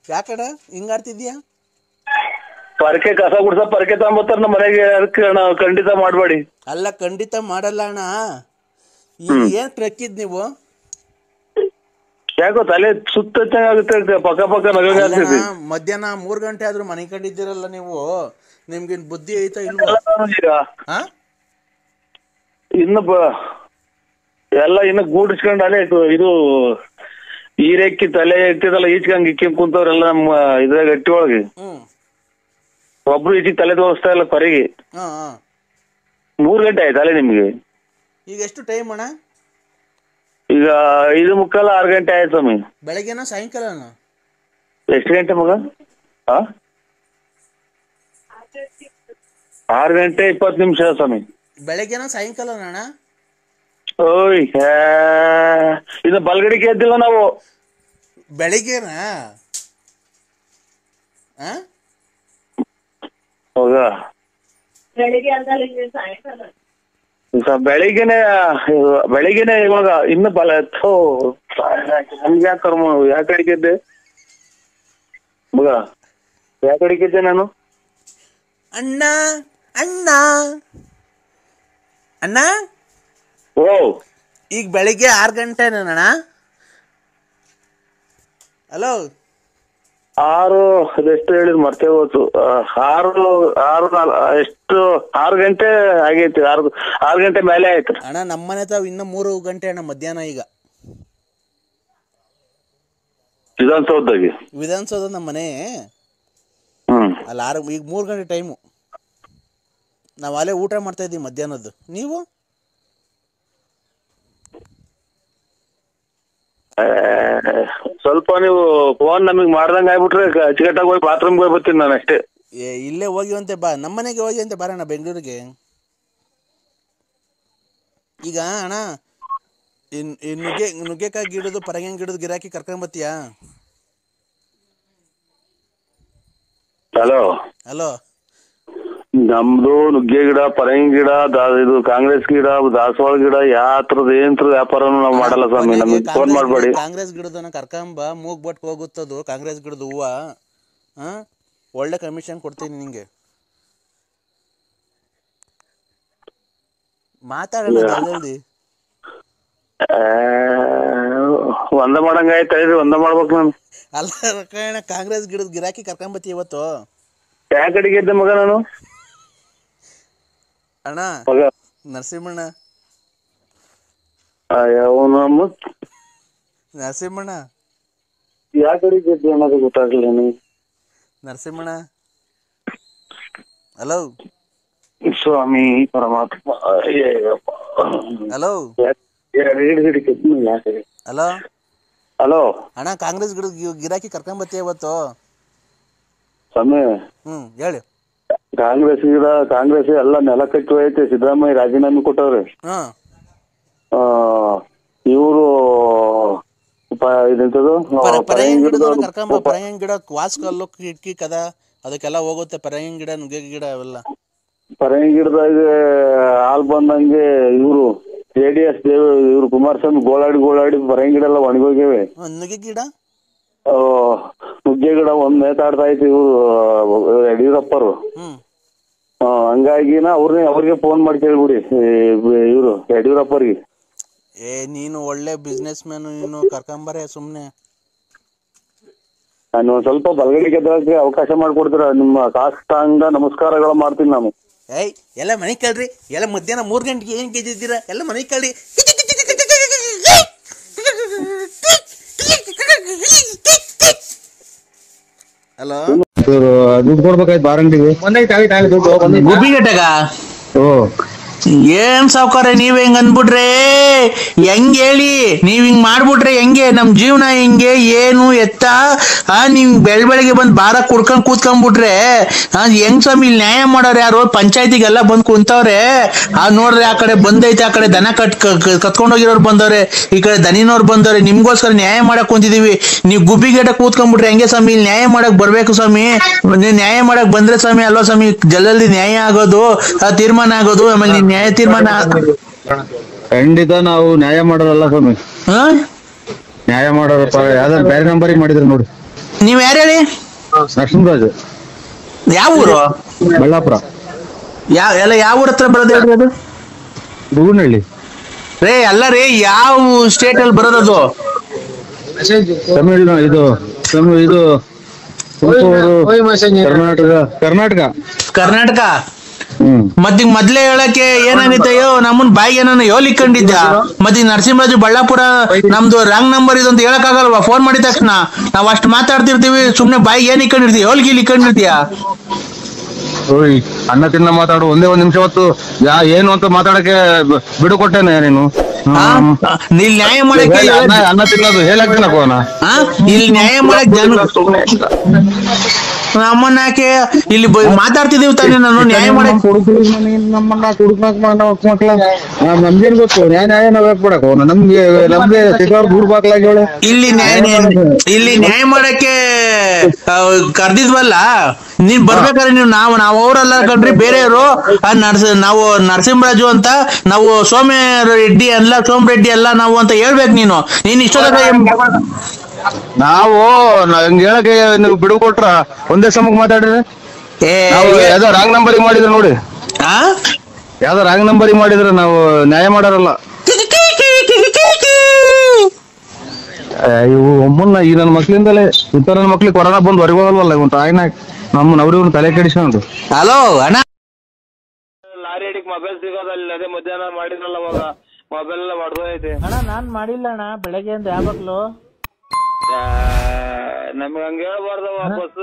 ಯಾಕಣ್ಣ ಹಿಂಗಾಡ್ತಿದ್ಯಾ? ಪರಕೆ ಕಸ ಗುಡ್ಸ ಪರಕೆ ತಗೊಂಬತ್ತಾರ ನಮ್ಮ ಮನೆಗೆ, ಅದಕ್ಕೆ ಅಣ್ಣ ಖಂಡಿತ ಮಾಡ್ಬೇಡಿ. ಅಲ್ಲ ಖಂಡಿತ ಮಾಡಲ್ಲ ಅಣ್ಣ. ಏನ್ ಟ್ರಕ್ಕಿದ್ ನೀವು? ಯಾಕೋ ತಲೆ ಸುತ್ತ ಆಗುತ್ತೆ, ಪಕ್ಕ ಪಕ್ಕ ನಗ. ಮಧ್ಯಾಹ್ನ 3 ಗಂಟೆ ಆದ್ರೂ ಮನೆ ಕಂಡಿದ್ದೀರಲ್ಲ ನೀವು, ನಿಮ್ಗೇನ್ ಬುದ್ಧಿ ಐತಾ ಇಲ್ವಾ? ಇನ್ನು ಎಲ್ಲ ಇನ್ನು ಗೂಡಿಸ್ಕೊಂಡು ಅಲ್ಲೇ ಇದು ಈರೆಕ್ಕಿ ತಲೆ ಎತ್ತಿದಲ್ಲ ಈಚ್ಕಂಗ್ ಇಕ್ಕಿ ಕುಂತವ್ರೆಲ್ಲ ನಮ್ಮ ಇದ್ರಾಗ ಗಟ್ಟಿ ಒಳಗೆ. ಒಬ್ರು ಈಚಿಗೆ ತಲೆ ತೋರಿಸ್ತಾ ಇಲ್ಲ ಪರಿಗೆ. 3 ಗಂಟೆ ಆಯ್ತಲ್ಲ ನಿಮ್ಗೆ? ಈಗ ಎಷ್ಟು ಟೈಮ್ ಅಣ್ಣ? ಈಗ 5:45 6 ಗಂಟೆ ಆಯ್ತು ಸ್ವಾಮಿ. ಬೆಳಗ್ಗೆನ ಸಾಯಂಕಾಲನ? ಎಷ್ಟು ಗಂಟೆ ಮಗ? 6 ಗಂಟೆ 20 ನಿಮಿಷ ಸ್ವಾಮಿ. ಬೆಳಗ್ಗೆನ ಸಾಯಂಕಾಲ ಅಣ್ಣ? ಓಯ್ ಇನ್ನು ಬಲ್ಗಡಿಗೆ ಎದ್ದಿಲ್ಲ ನಾವು. ಬೆಳಿಗ್ಗೆನಾ? ಹೌದಾ? ಬೆಳಿಗ್ಗೆನೆ ಇವಾಗ ಇನ್ನು ನಮ್ಗೆ ಯಾಕೆ ಕರ್ಮ ಯಾಕೆ ಅಡಿಗೆದ್ದೆ ಮಗ? ಯಾಕೆ ಅಡಿಗೆದ್ದೆ ನಾನು? ಅಣ್ಣ ಅಣ್ಣ ಅಣ್ಣ, ಓ ಈಗ ಬೆಳಿಗ್ಗೆ 6 ಗಂಟೆನಣ್ಣ? ಹಲೋ, 6 ಅದೆಷ್ಟು ಹೇಳಿದ್ ಮರ್ತೇ ಹೋಯ್ತು. 6 ಗಂಟೆ ಆಗೈತಿ. 6 ಗಂಟೆ ಮೇಲೆ ಆಯ್ತು ಅಣ್ಣ. ನಮ್ಮನೆ ತಾವ್ ಇನ್ನು 3 ಗಂಟೆ ಅಣ್ಣ, ಮಧ್ಯಾಹ್ನ. ಈಗ ವಿಧಾನಸೌಧ ನಮ್ಮ ಮನೆ ಅಲ್ಲಿ ಈಗ 3 ಗಂಟೆ ಟೈಮು. ನಾವು ಅಲ್ಲೇ ಊಟ ಮಾಡ್ತಾ ಇದ್ದೀವಿ ಮಧ್ಯಾಹ್ನದ್ದು. ನೀವು? ಸ್ವಲ್ಪ ನೀವು ಫೋನ್ ನಮಗ್ ಮಾಡ್ದಂಗ ಆಗ್ಬಿಟ್ರೆ ಅಚ್ಚುಕಟ್ಟಾಗಿ ಹೋಗಿ ಬಾತ್ರೂಮ್ಗೆ ಹೋಗಿ ಬರ್ತೀನಿ ನಾನು ಅಷ್ಟೇ. ಇಲ್ಲೇ ಹೋಗಿವಂತೆ ಬಾ, ನಮ್ಮನೆಗೆ ಹೋಗಿವಂತೆ ಬಾರಣ್ಣ ಬೆಂಗಳೂರಿಗೆ. ಈಗ ಅಣ್ಣ ನುಗ್ಗೆಕಾಯಿ ಗಿಡದು ಪರಂಗಿ ಗಿಡದ ಗಿರಾಕಿ ಕರ್ಕೊಂಬತ್ತೀಯಾ? ಹಲೋ ಹಲೋ, ನಮ್ದು ನುಗ್ಗೆ ಗಿಡ, ಪರಂಗಿ ಗಿಡ, ಇದು ಕಾಂಗ್ರೆಸ್ ಗಿಡ, ದಾಸವಾಳ ಗಿಡ, ಯಾತ್ರದ ವ್ಯಾಪಾರನು ನಾವು ಮಾಡಲ್ಲ ಸ್ವಾಮಿ. ನಮಗೆ ಫೋನ್ ಮಾಡ್ಬೇಡಿ. ಕಾಂಗ್ರೆಸ್ ಗಿಡದನ್ನ ಕರ್ಕೊಂಬ, ಮೂಗ್ ಬಟ್ ಹೋಗುತ್ತದು ಕಾಂಗ್ರೆಸ್ ಗಿಡದ ಹೂವ. ಒಳ್ಳೆ ಕಮಿಷನ್ ಕೊಡ್ತೀನಿ ನಿಂಗೆ. ಮಾತಾಡೋಣ ಜಲ್ದಿ. ಒಂದ ಮಾಡಂಗ ಆಯ್ತಾ? ಒಂದ ಮಾಡ್ಬೇಕು ನಾನು. ಅಲ್ಲ ಕಾಂಗ್ರೆಸ್ ಗಿಡದ ಗಿರಾಕಿ ಕರ್ಕೊಂಬತ್ತಿ ಇವತ್ತು. ಯಾಕೆ ಅಡಿಗೆ ಇದ್ದೆ ಮಗ ನಾನು? ಅಣ್ಣ ನರಸಿಂಹಣ್ಣ, ನರಸಿಂಹಣ್ಣ ಯಾಕೆ ಅಡಿಗೆ ಇದ್ದೆ ಅನ್ನೋದು ಗೊತ್ತಾಗ್ಲಿಲ್ಲ ನೀ. ನರಸಿಂಹಣ್ಣ, ಹಲೋ ಸ್ವಾಮಿ ಪರಮಾತ್ಮ. ಹಲೋ ಹಲೋ ಹಲೋ ಅಣ್ಣ, ಕಾಂಗ್ರೆಸ್ ಗಿಡದ ಗಿರಾಕಿ ಕರ್ಕೊಂಬತ್ತಿ ಇವತ್ತು. ಸ್ವಾಮಿ ಹೇಳಿ. ಕಾಂಗ್ರೆಸ್ ಎಲ್ಲ ನೆಲ ಕಟ್ಟಿ ಐತೆ. ಸಿದ್ದರಾಮಯ್ಯ ರಾಜೀನಾಮೆ ಕೊಟ್ಟವ್ರೆ. ಇವರು ಇದೆಂತದು ಪರಂಗಿ ಗಿಡ ವಾಸ್ಕಲ್ಲು ಕಿಟಕಿ ಕದ ಅದಕ್ಕೆಲ್ಲ ಹೋಗುತ್ತೆ. ಪರಂಗಿ ಗಿಡ, ನುಗ್ಗೆ ಗಿಡ ಅವೆಲ್ಲ. ಪರಂಗಿ ಗಿಡದಾಗ ಹಾಲ್ ಬಂದಂಗೆ ಇವರು JDS ಇವ್ರು ಕುಮಾರಸ್ವಾಮಿ ಗೋಳಾಡಿ ಪರಂಗಿ ಗಿಡ ಎಲ್ಲ ಒಣಗೋಗ್ಯವೆ. ನುಗ್ಗೆ ಗಿಡ ಒಂದ್ ನೇತಾಡ್ತಾ ಐತಿ ಇವ್ರು ಯಡಿಯೂರಪ್ಪರು. ಹಂಗಾಗಿನ ಅವ್ರಿಗೆ ಫೋನ್ ಮಾಡಿ ಕೇಳ್ಬಿಡಿ ಇವ್ರು ಯಡಿಯೂರಪ್ಪರಿಗೆ. ನೀನು ಒಳ್ಳೆ ಬಿಸ್ನೆಸ್ ಮ್ಯಾನ್, ನೀನು ಕರ್ಕೊಂಬರೇ ಸುಮ್ನೆ. ನಾನು ಒಂದ್ ಸ್ವಲ್ಪ ಬಲಗಡೆ ಗೆದ್ದಕ್ಕೆ ಅವಕಾಶ ಮಾಡ್ಕೊಡ್ತೀರ? ನಿಮ್ಮ ಸಾಷ್ಟಾಂಗ ನಮಸ್ಕಾರಗಳು ಮಾಡ್ತೀನಿ ನಾನು. ಎಲ್ಲ ಮನೆ ಕೇಳ್ರಿ. ಎಲ್ಲ ಮಧ್ಯಾಹ್ನ 3 ಗಂಟೆಗೆ ಏನ್ ಗೆದ್ದಿದ್ದೀರಾ? ಎಲ್ಲ ಮನೆ ಕೇಳ್ರಿ. ಹಲೋ, ದುಡ್ಡು ಕೊಡ್ಬೇಕಾಯ್ತು ಬಾರಂಗಿಗೆ. ಗುಬ್ಬಿಗಟ್ಟಗ ಏನ್ ಸಾವ್ಕಾರ ನೀವ್ ಹೆಂಗ್ ಅಂದ್ಬಿಟ್ರೆ ಹೆಂಗ್ ಹೇಳಿ? ನೀವ್ ಹಿಂಗ್ ಮಾಡ್ಬಿಟ್ರೆ ಹೆಂಗೆ? ನಮ್ ಜೀವನ ಹಿಂಗೆ ಏನು ಎತ್ತ? ನೀವ್ ಬೆಳಗ್ಗೆ ಬಂದ್ ಬಾರ ಕುಡ್ಕೊಂಡ್ ಕೂತ್ಕೊಂಡ್ಬಿಟ್ರೆ ಹೆಂಗ್ ಸ್ವಾಮಿ? ಇಲ್ಲಿ ನ್ಯಾಯ ಮಾಡೋರು ಯಾರು? ಪಂಚಾಯತಿಗೆಲ್ಲ ಬಂದ್ ಕುಂತವ್ರೆ. ನೋಡ್ರಿ ಆ ಕಡೆ ಬಂದೈತೆ, ಆ ಕಡೆ ದನ ಕತ್ಕೊಂಡೋಗಿರೋರು ಬಂದವ್ರೆ, ಈ ಕಡೆ ದನಿನವ್ರು ಬಂದವ್ರೆ. ನಿಮ್ಗೋಸ್ಕರ ನ್ಯಾಯ ಮಾಡಕ್ ಕುಂತಿದೀವಿ. ನೀವ್ ಗುಬ್ಬಿಗೇಟ ಕೂತ್ಕೊಂಡ್ಬಿಟ್ರೆ ಹೆಂಗೆ ಸ್ವಾಮಿ? ಇಲ್ಲಿ ನ್ಯಾಯ ಮಾಡಕ್ ಬರ್ಬೇಕು ಸ್ವಾಮಿ. ನೀವ್ ನ್ಯಾಯ ಮಾಡಕ್ ಬಂದ್ರೆ ಸ್ವಾಮಿ ಅಲ್ವಾ ಸ್ವಾಮಿ ಜಲ್ದಿ ನ್ಯಾಯ ಆಗೋದು, ತೀರ್ಮಾನ ಆಗೋದು. ಆಮೇಲೆ ನ್ಯಾಯ ತೀರ್ಮಾನ ಖಂಡಿತ ನಾವು ನ್ಯಾಯ ಮಾಡೋರಲ್ಲ ಸ್ವಾಮಿ. ನ್ಯಾಯ ಮಾಡೋರಪ್ಪ. ಯಾವ್ದಾರು ಬೇರೆ ನಂಬರಿಗೆ ಮಾಡಿದ್ರು ನೋಡಿ. ನೀವ್ ಯಾರು ಹೇಳಿ? ನರಸಿಂಹರಾಜು. ಯಾವ ಊರು? ಬಳ್ಳಾಪುರ. ಯಾವ ಊರ ಹತ್ರ ಬರೋದು ಹೇಳ್ರಿ? ಅದು ಬೂನಹಳ್ಳಿ ರೇ. ಅಲ್ಲ ರೀ, ಯಾವ ಸ್ಟೇಟ್ ಅಲ್ಲಿ ಬರೋದದು? ತಮಿಳ್ ಇದು ಕರ್ನಾಟಕ. ಮತ್ತೀಗ ಮೊದ್ಲೇ ಹೇಳಕ್ಕೆ ಏನಾಗೈತಯ್ಯೋ? ನಮ್ಮನ್ ಬಾಯಿಗೆ ಏನಾನ ಇಕ್ಕೊಂಡಿದ್ದ? ಮತ್ತೆ ನರಸಿಂಹರಾಜು ಬಳ್ಳಾಪುರ ನಮ್ದು ರಾಂಗ್ ನಂಬರ್ ಇದು ಅಂತ ಹೇಳಕ್ ಆಗಲ್ವಾ? ಫೋನ್ ಮಾಡಿದ ತಕ್ಷಣ ನಾವ್ ಅಷ್ಟ್ ಮಾತಾಡ್ತಿರ್ತೀವಿ, ಸುಮ್ನೆ ಬಾಯಿಗೆ ಏನ್ ಇಕ್ಕೊಂಡಿರ್ತೀವಿ? ಹೋಲ್ಗಿಲ್ ಇಕ್ಕೊಂಡಿರ್ತೀಯ? ಅನ್ನ ತಿನ್ನ ಮಾತಾಡು. ಒಂದೇ 1 ನಿಮಿಷ ಹೊತ್ತು ಏನು ಅಂತ ಮಾತಾಡಕ್ಕೆ ಬಿಡು ಕೊಟ್ಟೇನೆ ನೀನು. ಇಲ್ಲಿ ನ್ಯಾಯ ಮಾಡಕ್ಕೆ ಅನ್ನ ತಿನ್ನೋದು ಹೇಳಕ್ತಿನಕೋನ ಇಲ್ಲಿ ನ್ಯಾಯ ಮಾಡಕ್ ಜನ ನಮ್ಮನ್ನ ಯಾಕೆ ಇಲ್ಲಿ ಮಾತಾಡ್ತಿದೀವಿ ತಾನೇ ನಾನು ನ್ಯಾಯ ಮಾಡಕ್ ನಮ್ಮನ್ನ ಮಕ್ಳ ನಮ್ಗೇನ್ ಗೊತ್ತು ನ್ಯಾಯ ನಾವ್ ಯಾಕೆ ಕೊಡಕ ನಮ್ಗೆ ದೂರ ಬಾಕ್ಲಾಗಿ ಇಲ್ಲಿ ನ್ಯಾಯ ಮಾಡಕ್ಕೆ ಕರ್ದಿದ್ವಲ್ಲ ನೀನ್ ಬರ್ಬೇಕಾದ್ರೆ ನಾವು ಅವರೆಲ್ಲ ಕಣ್ರಿ ಬೇರೆಯವರು ನಾವು ನರಸಿಂಹರಾಜು ಅಂತ ನಾವು ಸೋಮ ರೆಡ್ಡಿ ಅಲ್ಲ ನಾವು ಅಂತ ಹೇಳ್ಬೇಕು ನೀನು ಇಷ್ಟೊಂದು ನಾವು ಹಂಗ ಹೇಳಕ್ಕೆ ನೀವು ಬಿಡು ಕೊಟ್ರ ಒಂದೇ ಸಮಕ್ ಮಾತಾಡ್ರಿ ಯಾವ್ದೋ ರಾಂಗ್ ನಂಬರಿಂಗ್ ಮಾಡಿದ್ರೆ ನೋಡಿ ಯಾವ್ದೋ ರಾಂಗ್ ನಂಬರಿಂಗ್ ಮಾಡಿದ್ರೆ ನಾವು ನ್ಯಾಯ ಮಾಡಾರಲ್ಲ ಇವು ಒಮ್ಮನ್ನ ಈ ನನ್ನ ಮಕ್ಳಿಂದಲೇ ಇಂಥ ನನ್ನ ಮಕ್ಳಿಗೆ ಕೊರೋನಾ ಬಂದು ಹೊರಗೆ ಹೋಗಲ್ವಲ್ಲ ಇವ್ ತಾಯಿನ ಅವ್ರಿವ್ರು ತಲೆ ಕೆಡಿಸ್ಕೊಂಡು ಹಲೋ ಅಣ್ಣ ಲಾರಿ ಹಿಡಿಕ್ ಮೊಬೈಲ್ ಸಿಗೋದಲ್ಲ ಅದೇ ಮಧ್ಯಾಹ್ನ ಮಾಡಿದ್ರಲ್ಲ ಅವಾಗ ಮೊಬೈಲ್ ಎಲ್ಲ ಹೊಡೆದೈತೆ ಅಣ್ಣ ನಾನ್ ಮಾಡಿಲ್ಲ ಅಣ್ಣ ಬೆಳಗ್ಗೆಯಿಂದ ಯಾವಾಗ್ಲೂ ನಮ್ಗೆ ಹಂಗ ಹೇಳ್ಬಾರ್ದವ ಬಸ್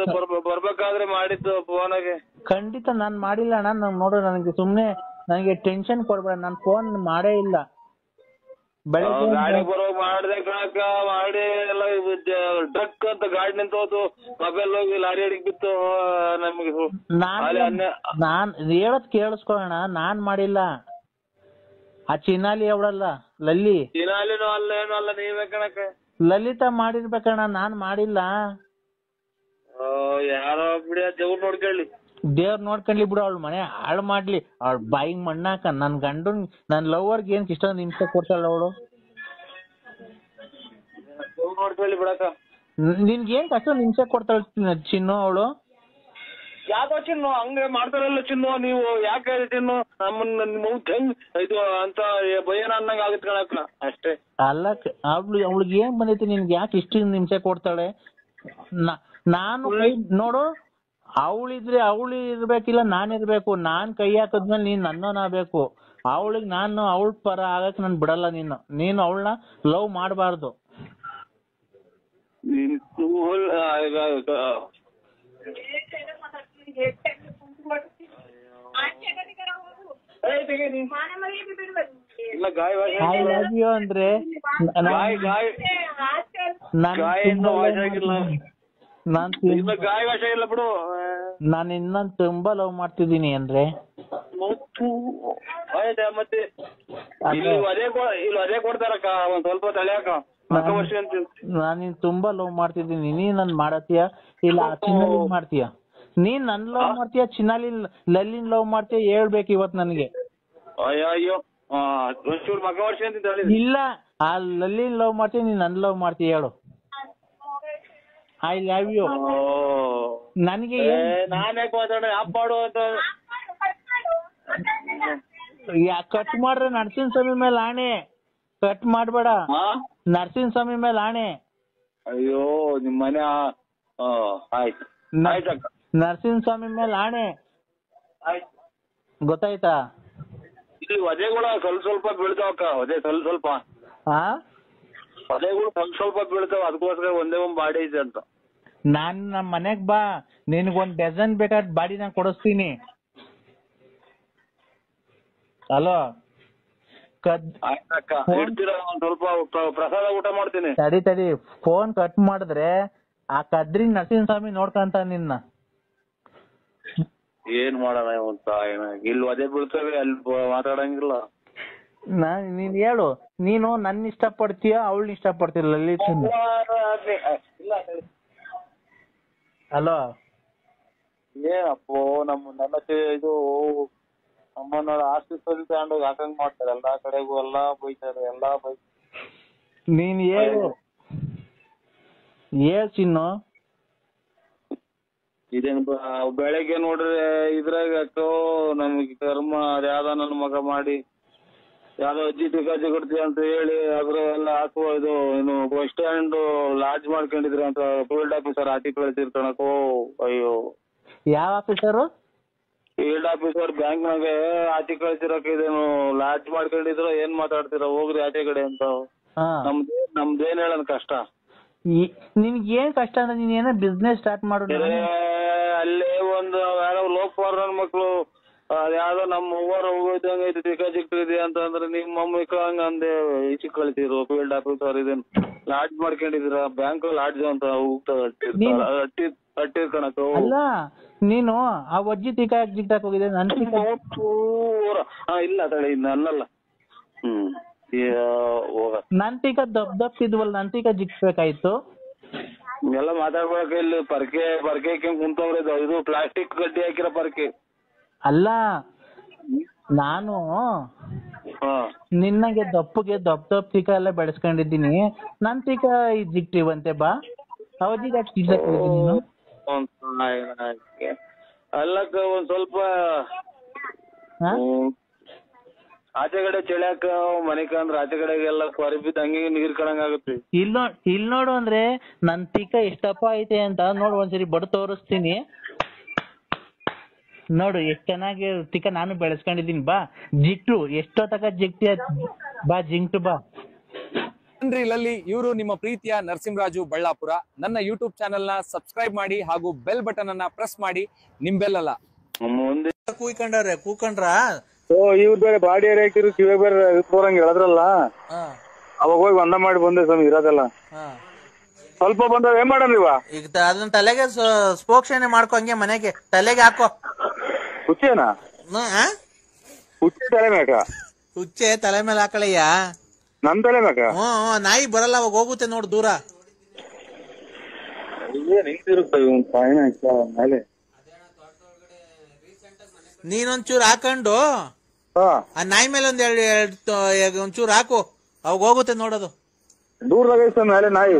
ಬರ್ಬೇಕಾದ್ರೆ ಮಾಡಿದ್ದು ಫೋನಾಗೆ ಖಂಡಿತ ನಾನ್ ಮಾಡಿಲ್ಲ ಅಣ್ಣ ನೋಡು ನನಗೆ ಸುಮ್ನೆ ನನಗೆ ಟೆನ್ಷನ್ ಕೊಡ್ಬೇಡ ನಾನ್ ಫೋನ್ ಮಾಡೇ ಇಲ್ಲ ಬೆಳಗ್ಗೆ ಗಾಡಿ ಬರೋ ಮಾಡ್ದೆ ಕಣಕ್ಕ ಮಾಡಿ ಎಲ್ಲ ಡ್ರಕ್ ಅಂತ ಗಾಡಿ ನಿಂತೋದು ಮೊಬೈಲ್ ಹೋಗಿ ಲಾರಿ ಹಿಡಿಕ್ ಬಿತ್ತು ನಮ್ಗೆ ನಾನ್ ಹೇಳದ್ ಕೇಳಿಸ್ಕೊಳ್ಳೋಣ ನಾನ್ ಮಾಡಿಲ್ಲ ಆ ಚಿನಾಲಿ ಅವಳಲ್ಲ ಲಲ್ಲಿ ಚಿನಾಲಿನೂ ಅಲ್ಲ ಏನು ಅಲ್ಲ ನೀವೇ ಕಣಕ್ಕ ಲಲಿತಾ ಮಾಡಿರ್ಬೇಕಣ್ಣ ನಾನ್ ಮಾಡಿಲ್ಲ ಯಾರೋ ಬಿಡಿ ದೇವ್ರು ನೋಡ್ಕೊಳ್ಳಿ ದೇವ್ರ ನೋಡ್ಕೊಂಡ್ಲಿ ಬಿಡು ಅವಳ ಮನೆ ಹಾಳು ಮಾಡ್ಲಿ ಅವಳ ಬಾಯಿಗೆ ಮಣ್ಣಾಕ ನನ್ ಗಂಡನ್ ನನ್ ಲವರ್ಗೆ ಏನ್ ಇಷ್ಟೊಂದು ಹಿಂಸೆ ಕೊಡ್ತಾಳ ಅವಳು ನೋಡ್ಕೊಳ್ಳಿ ಬಿಡಕ್ಕ ನಿನ್ಗೆ ಏನ್ ಅಷ್ಟೊಂದು ಹಿಂಸೆ ಕೊಡ್ತಾಳ ಚಿನ್ನು ಅವಳು ಯಾಕೋ ಚಿನ್ನು ಹಂಗೆ ಮಾಡ್ತಾರಲ್ಲ ಚಿನ್ನು ನೀವು ಯಾಕೆ ಚಿನ್ನು ನಮ್ಮನ್ನ ಹೆಂಗ್ ಇದು ಅಂತ ಭಯನ ಅನ್ನಂಗ ಆಗತ್ ಕಣಕ್ಕ ಅಷ್ಟೇ ಅಲ್ಲ ಅವಳಿಗೆ ಏನ್ ಬಂದೈತಿ ನಿನ್ಗೆ ಯಾಕೆ ಇಷ್ಟು ಹಿಂಸೆ ಕೊಡ್ತಾಳೆ ನಾನು ನೋಡು ಅವಳಿದ್ರೆ ಅವಳು ಇರ್ಬೇಕಿಲ್ಲ ನಾನಿರ್ಬೇಕು ನಾನ್ ಕೈ ಹಾಕದ್ಮೇಲೆ ನೀನ್ ನನ್ನೋನಾಗಬೇಕು ಅವಳಿಗೆ ನಾನು ಅವಳ ಪರ ಆಗಕ್ ನಾನು ಬಿಡಲ್ಲ ನೀನು ಅವಳನ್ನ ಲವ್ ಮಾಡಬಾರ್ದು ಐ ಲವ್ ಯು ಅಂದ್ರೆ ನಾನು ಇನ್ನೊಂದು ತುಂಬಾ ಲವ್ ಮಾಡ್ತಿದ್ದೀನಿ ಅಂದ್ರೆ ಮತ್ತೆ ಅದೇ ಕೊಡ್ತಾರಕ್ಕ ಒಂದ್ ಸ್ವಲ್ಪ ತಲೆಯಾಕ ನಾನು ತುಂಬಾ ಲವ್ ಮಾಡ್ತಿದ್ದೀನಿ ನೀನ್ ನನ್ ಮಾಡತ್ತೀಯ ಇಲ್ಲ ಚಿನ್ನಾಲಿ ಮಾಡ್ತೀಯ ನೀನ್ ನನ್ ಲವ್ ಮಾಡ್ತೀಯ ಚಿನ್ನಾಲಿ ಲಲ್ಲಿನ್ ಲವ್ ಮಾಡ್ತೀಯ ಹೇಳ್ಬೇಕು ಇವತ್ ನನ್ಗೆ ಅಯ್ಯೋ ಇಲ್ಲ ಆ ಲಲ್ಲಿನ್ ಲವ್ ಮಾಡ್ತೀಯ ನೀನ್ ನನ್ ಲವ್ ಮಾಡ್ತೀಯ ಹೇಳು ಐ ಲವ್ ಯು ನನಗೆ ನಾನ್ ಯಾಕೆ ಮಾತಾಡ ಆಪ್ ಮಾಡು ಅಂತ ಕಟ್ ಮಾಡ್ರೆ ನರಸಿಂಹ ಸ್ವಾಮಿ ಮೇಲೆ ಆಣೆ ಕಟ್ ಮಾಡ್ಬೇಡ ನರಸಿಂಹ ಸ್ವಾಮಿ ಮೇಲೆ ಆಣೆ ಅಯ್ಯೋ ನಿಮ್ ಮನೆ ಆಯ್ತು ನರಸಿಂಹ ಸ್ವಾಮಿ ಮೇಲೆ ಆಣೆ ಗೊತ್ತಾಯ್ತಾ ಇಲ್ಲಿ ವಧೆಗಳು ಸ್ವಲ್ಪ ಬೀಳ್ತಾವಕ್ಕ ವಧೆ ಸ್ವಲ್ಪ ವಧೆಗಳು ಸ್ವಲ್ಪ ಬೀಳ್ತಾವ ಅದಕ್ಕೋಸ್ಕರ ಒಂದೇ ಒಂದ್ ಬಾಡಿ ಇದೆ ಅಂತ ನಾನ್ ನಮ್ ಮನೆಗ್ ಬಾ ನಿನಗೊಂದ್ ಡಜನ್ ಬೇಕಾದ ಬಾಡಿ ನಾನ್ ಕೊಡಿಸ್ತೀನಿ ಹಲೋ ಸ್ವಲ್ಪ ಪ್ರಸಾದ ಊಟ ಮಾಡ್ತೀನಿ ತಡಿ ಫೋನ್ ಕಟ್ ಮಾಡಿದ್ರೆ ಆ ಕದ್ರಿ ನರಸಿಂಹ ಸ್ವಾಮಿ ನೋಡ್ಕಂತ ನಿನ್ನ ಏನ್ ಮಾಡೋಣ ಅಂತ ಇಲ್ಲಿ ಅದೇ ಬೀಳ್ತವೆ ಅಲ್ಲಿ ಮಾತಾಡಂಗಿಲ್ಲ ನೀನ್ ಹೇಳು ನೀನು ನನ್ನ ಇಷ್ಟ ಪಡ್ತೀಯ ಅವಳನ್ನ ಇಷ್ಟ ಪಡ್ತಿಲ್ಲ ಲಲಿತ್ ಹಲೋ ಏನಪ್ಪೋ ನನ್ನ ಇದು ನಮ್ಮನ್ನ ಆಸ್ತಿ ತಗೊಂಡೋಗಿ ಹಾಕಂಗ್ ಮಾಡ್ತಾರೆ ಎಲ್ಲಾ ಕಡೆಗೂ ಎಲ್ಲಾ ಬೈತಾರೆ ನೀನ್ ಹೇಳು ಚಿನ್ನು ಇದೇನ್ ಬೆಳಗ್ಗೆ ನೋಡ್ರೆ ಇದ್ರಾಗ ಯಾಕೋ ನಮ್ಗೆ ಕರ್ಮ ಅದ್ಯಾವ್ದ ನನ್ನ ಮಗ ಮಾಡಿ ಯಾವ್ದೋ ಅಜ್ಜಿ ಟಿಕಾಜಿ ಕೊಡ್ತೀವಿ ಅಂತ ಹೇಳಿ ಅದ್ರ ಎಲ್ಲ ಹಾಕುವ ಇದು ಏನು ಬಸ್ ಸ್ಟ್ಯಾಂಡ್ ಲಾಡ್ಜ್ ಮಾಡ್ಕೊಂಡಿದ್ರಿ ಅಂತ ಫೀಲ್ಡ್ ಆಫೀಸರ್ ಆಟಿ ಕಳಿಸಿರ್ತಾನಕೋ ಅಯ್ಯೋ ಯಾವ ಆಫೀಸರು ಫೀಲ್ಡ್ ಆಫೀಸರ್ ಬ್ಯಾಂಕ್ನಾಗೆ ಆಚೆ ಕಳಿಸಿರಕ ಇದೇನು ಲಾಡ್ಜ್ ಮಾಡ್ಕೊಂಡಿದ್ರು ಏನ್ ಮಾತಾಡ್ತೀರ ಹೋಗ್ರಿ ಆಚೆ ಕಡೆ ಅಂತ ನಮ್ದೇನ್ ಹೇಳೋದ್ ಕಷ್ಟ ನಿನ್ಗೆ ಏನ್ ಕಷ್ಟ ಅಂದ್ರೆ ನೀನ್ ಏನೋ ಬಿಸ್ನೆಸ್ ಸ್ಟಾರ್ಟ್ ಮಾಡು ಅಲ್ಲೇ ಒಂದು ಯಾರೋ ಲೋಕಪಾಲ್ ಮಕ್ಳು ಅದ್ಯಾವ್ದೋ ನಮ್ಮ ಮೂವರು ಹೋಗಿದ್ದಂಗೆ ಐತಿ ಟಿಕ ಚಿಕ್ಕಿದೆ ಅಂತಂದ್ರೆ ನಿಮ್ಮ ಮಮ್ಮಿಕ ಹಂಗ ಅಂದೆ ಈಚೆ ಕಳಿಸಿದ್ರು ಫೀಲ್ಡ್ ಆಫೀಸರ್ ಇದನ್ ಲಾಡ್ಜ್ ಮಾಡ್ಕೊಂಡಿದ್ರ ಬ್ಯಾಂಕ್ ಲಾಡ್ಜ್ ಅಂತ ಅಟ್ಟಿ ಕಣಕ ಅಲ್ಲ ನೀನು ಆ ಅಜ್ಜಿ ಟಿಕಾ ಜಿಗ್ಟಾಕ್ ಹೋಗಿದೆ ನನ್ ಪೂರ ಇಲ್ಲ ತಳಿ ನನ್ನಲ್ಲ ನನ್ ಟೀಕಾ ದಪ್ ಇದ್ವಲ್ಲ ನನ್ ಟೀಕಾ ಜಿಗ್ಸ್ಬೇಕಾಯ್ತು ಎಲ್ಲ ಮಾತಾಡ್ಬೇಕ ಇಲ್ಲಿ ಪರ್ಕೆ ಕುಂತವ್ರೆ ಇದು ಪ್ಲಾಸ್ಟಿಕ್ ಗಡ್ಡಿ ಹಾಕಿರೋ ಪರ್ಕೆ ಅಲ್ಲ ನಾನು ನಿನ್ನಗೆ ದಪ್ಪಗೆ ದಪ್ ಟೀಕಾ ಎಲ್ಲ ಬೆಳೆಸ್ಕೊಂಡಿದ್ದೀನಿ ನನ್ ಟೀಕಾ ಜಿಗ್ಟಿವಂತೆ ಬಾ ಅವಜಿಗೆ ನೀನು ಅಲ್ಲಕ್ಕ ಒಂದ್ ಸ್ವಲ್ಪ ಆಚೆಗಡೆ ಚಳಿಯಾಕ ಮನೆಕ ಅಂದ್ರೆ ಆಚೆಗಡೆಗೆಲ್ಲ ಕೊರಿಬಿದ್ದು ಹಂಗೆ ನೀರ್ ಕಣಂಗ್ ಆಗುತ್ತೆ. ಇಲ್ಲಿ ನೋಡು ಅಂದ್ರೆ ನನ್ ಟೀಕಾ ಎಷ್ಟಪ್ಪ ಐತೆ ಅಂತ ನೋಡು ಒಂದ್ಸರಿ ಬಡ ತೋರಿಸ್ತೀನಿ ನೋಡು ಎಷ್ಟ್ ಚೆನ್ನಾಗಿ ಟೀಕಾ ನಾನು ಬೆಳೆಸ್ಕೊಂಡಿದೀನಿ ಬಾ ಜಿಗ್ಟು ಎಷ್ಟೋ ತಕ ಜಿಗ್ಟಿ ಬಾ ಜಿಂಕ್ಟು ಬಾ ಲಲ್ಲಿ ಇವರು ನಿಮ್ಮ ಪ್ರೀತಿಯ ನರಸಿಂಹರಾಜು ಬಳ್ಳಾಪುರ. ನನ್ನ ಯೂಟ್ಯೂಬ್ ಚಾನೆಲ್ ನ ಸಬ್ಸ್ಕ್ರೈಬ್ ಮಾಡಿ ಹಾಗೂ ಬೆಲ್ ಬಟನ್ ಅನ್ನ ಪ್ರೆಸ್ ಮಾಡಿ ನಿಂಬೆಲ್ಲಲ್ಲ ಮುಂದೆ ಕೂಕೊಂಡ್ರ ಇವ್ ಬೇರೆ ಬಾಡಿ ಹಾಕಿರು ಕಿವಿ ಬೇರೆ ತೋರಂಗ್ ಹೇಳದ್ರಲ್ಲ ಅವಾಗ ಹೋಗಿ ಒಂದ ಮಾಡಿ ಬಂದೆ ಸ್ವಾಮಿ ಇರೋದೆಲ್ಲ ಸ್ವಲ್ಪ ಬಂದ ಏನ್ ಮಾಡಲ್ರಿ ಈಗ ಅದನ್ನ ತಲೆಗೆ ಸ್ಪೋಕ್ಷಣೆ ಮಾಡ್ಕೊ ಹಂಗೆ ಮನೆಗೆ ತಲೆಗೆ ಹಾಕೋ ಹುಚ್ಚೇನಾ ಹುಚ್ಚೆ ತಲೆ ಮೇಕ ಹುಚ್ಚೆ ತಲೆ ಮೇಲೆ ಹಾಕಳಯ್ಯ ನನ್ ತಲೆ ಮೇಕ ನಾಯಿ ಬರಲ್ಲ ಅವಾಗ ಹೋಗುತ್ತೆ ನೋಡು ದೂರ ಮೇಲೆ ನೀನೊಂಚೂರು ಹಾಕೊಂಡು ಆ ನಾಯಿ ಮೇಲೆ ಒಂಚೂರು ಹಾಕು ಅವಾಗ ಹೋಗುತ್ತೆ ನೋಡೋದು ದೂರದಾಗ ಮೇಲೆ ನಾಯಿ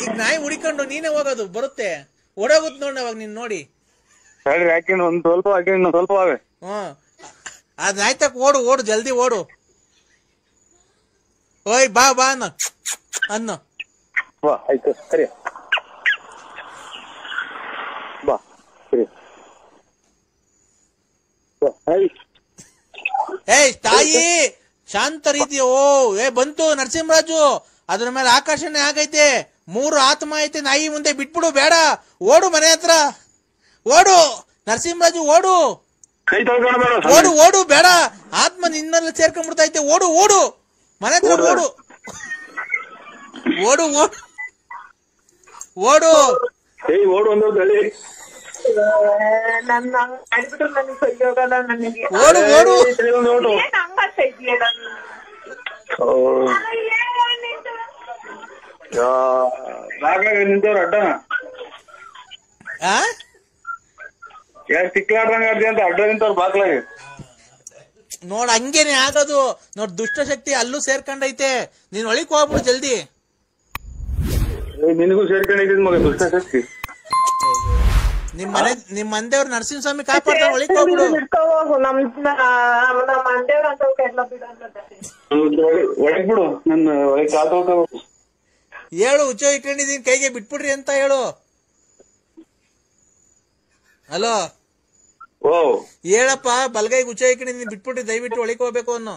ಈಗ ನಾಯಿ ಹುಡಿಕೊಂಡು ನೀನೇ ಹೋಗೋದು ಬರುತ್ತೆ ಓಡೋಗುತ್ತೆ ನೋಡಿ ಅವಾಗ ನೀನ್ ನೋಡಿ ಹಾಕಿಂಡ್ ಒಂದ್ ಸ್ವಲ್ಪ ಹಾಕಿಂಡ್ ಸ್ವಲ್ಪ ಆವೆ ಅದ್ ನಾಯಿ ತಕ್ಕ ಓಡು ಜಲ್ದಿ ಓಡು ಓಯ್ ಬಾ ಅನ್ನು ಬಾ ಆಯ್ತು ಸರಿ ಬಾ ಸರಿ ಏಯ್ ತಾಯಿ ಶಾಂತ ರೀತಿ ಬಂತು ನರಸಿಂಹರಾಜು ಅದ್ರ ಮೇಲೆ ಆಕರ್ಷಣೆ ಆಗೈತೆ 3 ಆತ್ಮ ಐತೆ ನಾಯಿ ಮುಂದೆ ಬಿಟ್ಬಿಡು ಬೇಡ ಓಡು ಮನೆ ಹತ್ರ ಓಡು ನರಸಿಂಹರಾಜು ಓಡು ಓಡು ಬೇಡ ಆತ್ಮ ನಿನ್ನಲ್ಲಿ ಸೇರ್ಕೊಂಡ್ಬಿಡ್ತೈತೆ ಓಡು ಮನೆ ಹತ್ರ ಓಡು ಓಡು ನಿಂತವ್ರ ಅಡ್ಡ ಸಿಕ್ಲಾಡ್ರಂಗ ಅಂತ ಅಡ್ಡ ನಿಂತವ್ರ ಬಾಗ್ಲಾಗ ನೋಡ್ ಹಂಗೇನೆ ಆಗೋದು ನೋಡ್ ದುಷ್ಟಶಕ್ತಿ ಅಲ್ಲೂ ಸೇರ್ಕೊಂಡೈತೆ ನೀನ್ ಒಳಿಕ್ ಹೋಗ್ಬಿಡು ಜಲ್ದಿ ನಿನಗೂ ಸೇರ್ಕೊಂಡಿದ್ ಮಗ ದುಷ್ಟಶಕ್ತಿ ನಿಮ್ ಮಂದೇವ್ರ ನರಸಿಂಹಸ್ವಾಮಿ ಕಾಪಾಡ್ತಾರ ಒಳಿಕ್ ಹೋಗ್ಬಿಡು ಒಳಗ್ ಬಿಡು ನನ್ನ ಒಳಗ್ ಕಾಲ್ ಹೇಳು ಹುಚ್ಚ ಇಟ್ಕೊಂಡಿದೀನಿ ಕೈಗೆ ಬಿಟ್ಬಿಡ್ರಿ ಅಂತ ಹೇಳು ಹಲೋ ಹೇಳಪ್ಪ ಬಲ್ಗೈ ಹುಚ್ಚ ಇಟ್ಕೊಂಡಿದೀನಿ ಬಿಟ್ಬಿಟ್ರಿ ದಯವಿಟ್ಟು ಒಳಕ್ ಹೋಗ್ಬೇಕು ಅನ್ನೋ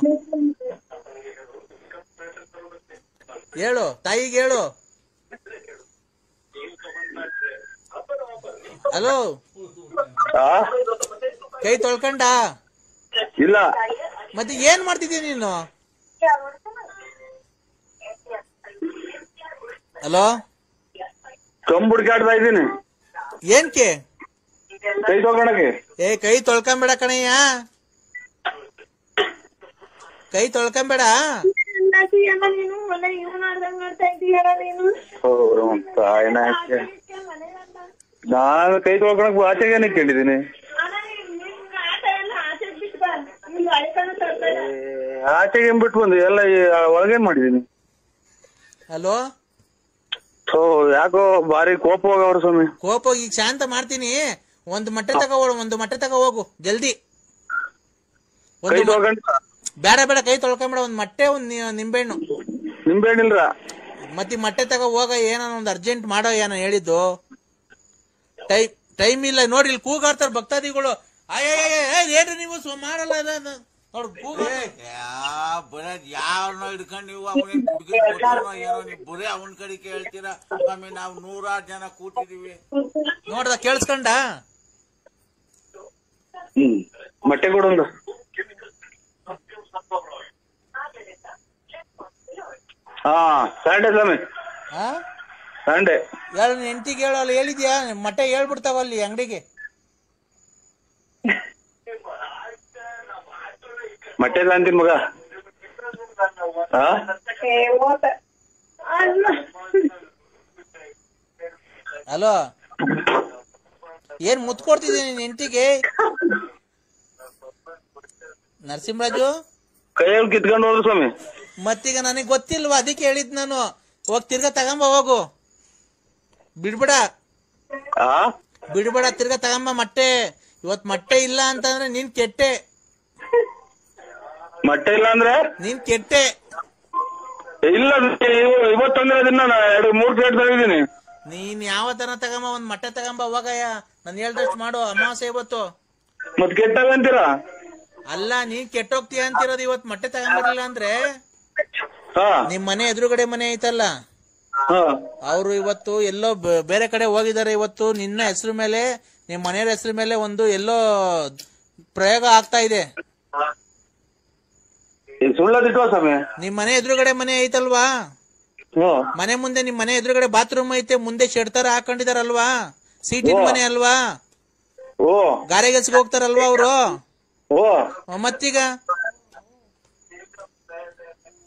ಹೇಳು ತಾಯಿಗೆ ಹೇಳು ಹಲೋ ಕೈ ತೊಳ್ಕಂಡ ಇಲ್ಲ ಮತ್ತೆ ಏನ್ ಮಾಡ್ತಿದ್ದೀಯ ನೀನು ಹಲೋ ಕಂಬುಡ್ಕಾಡ್ತಾ ಇದ್ದೀನಿ ಏನ್ಕೆ ಕೈ ತೊಳ್ಕೊಳಕ್ಕೆ ಕೈ ತೊಳ್ಕೊಂಬೇಡ ಕಣಯ್ಯ ಕೈ ತೊಳ್ಕೊಂಬೇಡ ನಾನು ಕೈ ತೊಳ್ಕೊಳಕ್ ಆಚೆಗೆ ನಿಂತ್ಕೊಂಡಿದ್ದೀನಿ ಆಚೆಗೆ ಬಿಟ್ಟು ಬಂದು ಎಲ್ಲ ಒಳಗೇನ್ ಮಾಡಿದೀನಿ ಹಲೋ ಯಾಕೋ ಬಾರಿ ಕೋಪ ಹೋಗವ್ರ ಸ್ವಾಮಿ ಕೋಪ ಈಗ ಶಾಂತ ಮಾಡ್ತೀನಿ ಒಂದು ಮೊಟ್ಟೆ ತಗೋ ಹೋಗು ಜಲ್ದಿ ಬೇಡ ಕೈ ತೊಳ್ಕೊಂಬೇಡ ಒಂದ್ ಮೊಟ್ಟೆ ಒಂದ್ ನಿಂಬೆಹಣ್ಣಿಲ್ರ ಮತ್ತೆ ಮೊಟ್ಟೆ ತಗೋ ಹೋಗ ಏನೋ ಒಂದ್ ಅರ್ಜೆಂಟ್ ಮಾಡೋ ಏನೋ ಹೇಳಿದ್ದು ಟೈಮ್ ಇಲ್ಲ ನೋಡಿ ಇಲ್ಲಿ ಕೂಗಾಡ್ತಾರ ಭಕ್ತಾದಿಗಳು ಏನ್ರಿ ನೀವು ಮಾಡಲ್ಲ ನೋಡ್ ಯಾವನೋ ಹಿಡ್ಕೊಂಡು ನೀವು ಏನೋ ನೀವು ಬರೀ ಅವನ ಕಡೆಗೆ ಹೇಳ್ತೀರಾ ಸ್ವಾಮಿ ನಾವು 100 ಜನ ಕೂತಿದೀವಿ ನೋಡ್ದ ಕೇಳಿಸ್ಕೊಂಡ ಮೊಟ್ಟೆ ಕೊಡೊಂದು. ಹಾ ಸಂಡೆ ಸ್ವಾಮಿ, ಸಂಡೆ. ಹೇಳು ಹೆಂಡತಿಗೆ ಹೇಳು, ಅಲ್ಲಿ ಹೇಳಿದ್ಯಾ ಮೊಟ್ಟೆ ಹೇಳ್ಬಿಡ್ತಾವ ಅಲ್ಲಿ ಅಂಗಡಿಗೆ. ಮೊಟ್ಟೆ ಇಲ್ಲ ಅಂತೀನಿ ಮಗ. ಹಲೋ, ಏನ್ ಮುತ್ ಕೊಡ್ತಿದ್ದೀನಿ ನಿನ್ ಹೆಂಡತಿಗೆ? ನರಸಿಂಹರಾಜು ಕೈಯಲ್ಲಿ ಕಿತ್ಕೊಂಡು ಹೋದ್ರು ಸ್ವಾಮಿ. ಮತ್ತೀಗ ನನಗೆ ಗೊತ್ತಿಲ್ವಾ, ಅದಕ್ಕೆ ಹೇಳಿದ್ ನಾನು. ಹೋಗ್ ತಿರ್ಗಾ ತಗೊಂಬ, ಹೋಗು, ಬಿಡ್ಬೇಡ ಬಿಡ್ಬೇಡ, ತಿರ್ಗಾ ತಗೊಂಬ ಮೊಟ್ಟೆ. ಇವತ್ ಮೊಟ್ಟೆ ಇಲ್ಲ ಅಂತಂದ್ರೆ ನೀನ್ ಕೆಟ್ಟೆ. ಮೊಟ್ಟೆ ಇಲ್ಲ ಅಂದ್ರೆ ನೀನ್ ಕೆಟ್ಟೆ. ಇಲ್ಲ, ಇವತ್ತಂದ್ರೆ ಅದನ್ನ 2-3 ಪ್ಲೇಟ್ ತಗಿದ್ದೀನಿ. ನೀನ್ ಯಾವ ತರ ತಗೊಂಬ, ಒಂದ್ ಮೊಟ್ಟೆ ತಗೊಂಬ ಹೋಗಯ್ಯ. ನಾನು ಹೇಳ್ದಷ್ಟು ಮಾಡು. ಅಮಾವಾಸ್ಯೆ ಇವತ್ತು. ಮತ್ ಕೆಟ್ಟಾಗಂತೀರಾ? ಅಲ್ಲ, ನೀನ್ ಕೆಟ್ಟೋಗ್ತೀಯ ಅಂತಿರೋದು. ಇವತ್ ಮೊಟ್ಟೆ ತಗೊಂಬರ್ಲಿಲ್ಲ ಅಂದ್ರೆ ಹಾ, ನಿಮ್ ಮನೆ ಎದುರುಗಡೆ ಮನೆ ಐತಲ್ಲ, ಅವ್ರು ಇವತ್ತು ಎಲ್ಲೋ ಬೇರೆ ಕಡೆ ಹೋಗಿದ್ದಾರೆ. ಇವತ್ತು ನಿನ್ನ ಹೆಸರು ಮೇಲೆ, ನಿಮ್ ಮನೆಯವ್ರ ಹೆಸರು ಮೇಲೆ ಒಂದು ಎಲ್ಲೋ ಪ್ರಯೋಗ ಆಗ್ತಾ ಇದೆ. ಸುಳ್ಳದಿಟ್ವಾ ಸ್ವಾಮಿ? ನಿಮ್ ಮನೆ ಎದುರುಗಡೆ ಮನೆ ಐತಲ್ವಾ, ಮನೆ ಮುಂದೆ ನಿಮ್ ಮನೆ ಎದುರುಗಡೆ ಬಾತ್ರೂಮ್ ಐತೆ, ಮುಂದೆ ಶೆಡ್ ತರ ಹಾಕೊಂಡಿದಾರಲ್ವಾ, ಸೀಟಿನ ಮನೆ ಅಲ್ವಾ, ಗಾರೆ ಕೆಲ್ಸಕ್ಕೆ ಹೋಗ್ತಾರಲ್ವಾ ಅವರು. ಮತ್ತೀಗ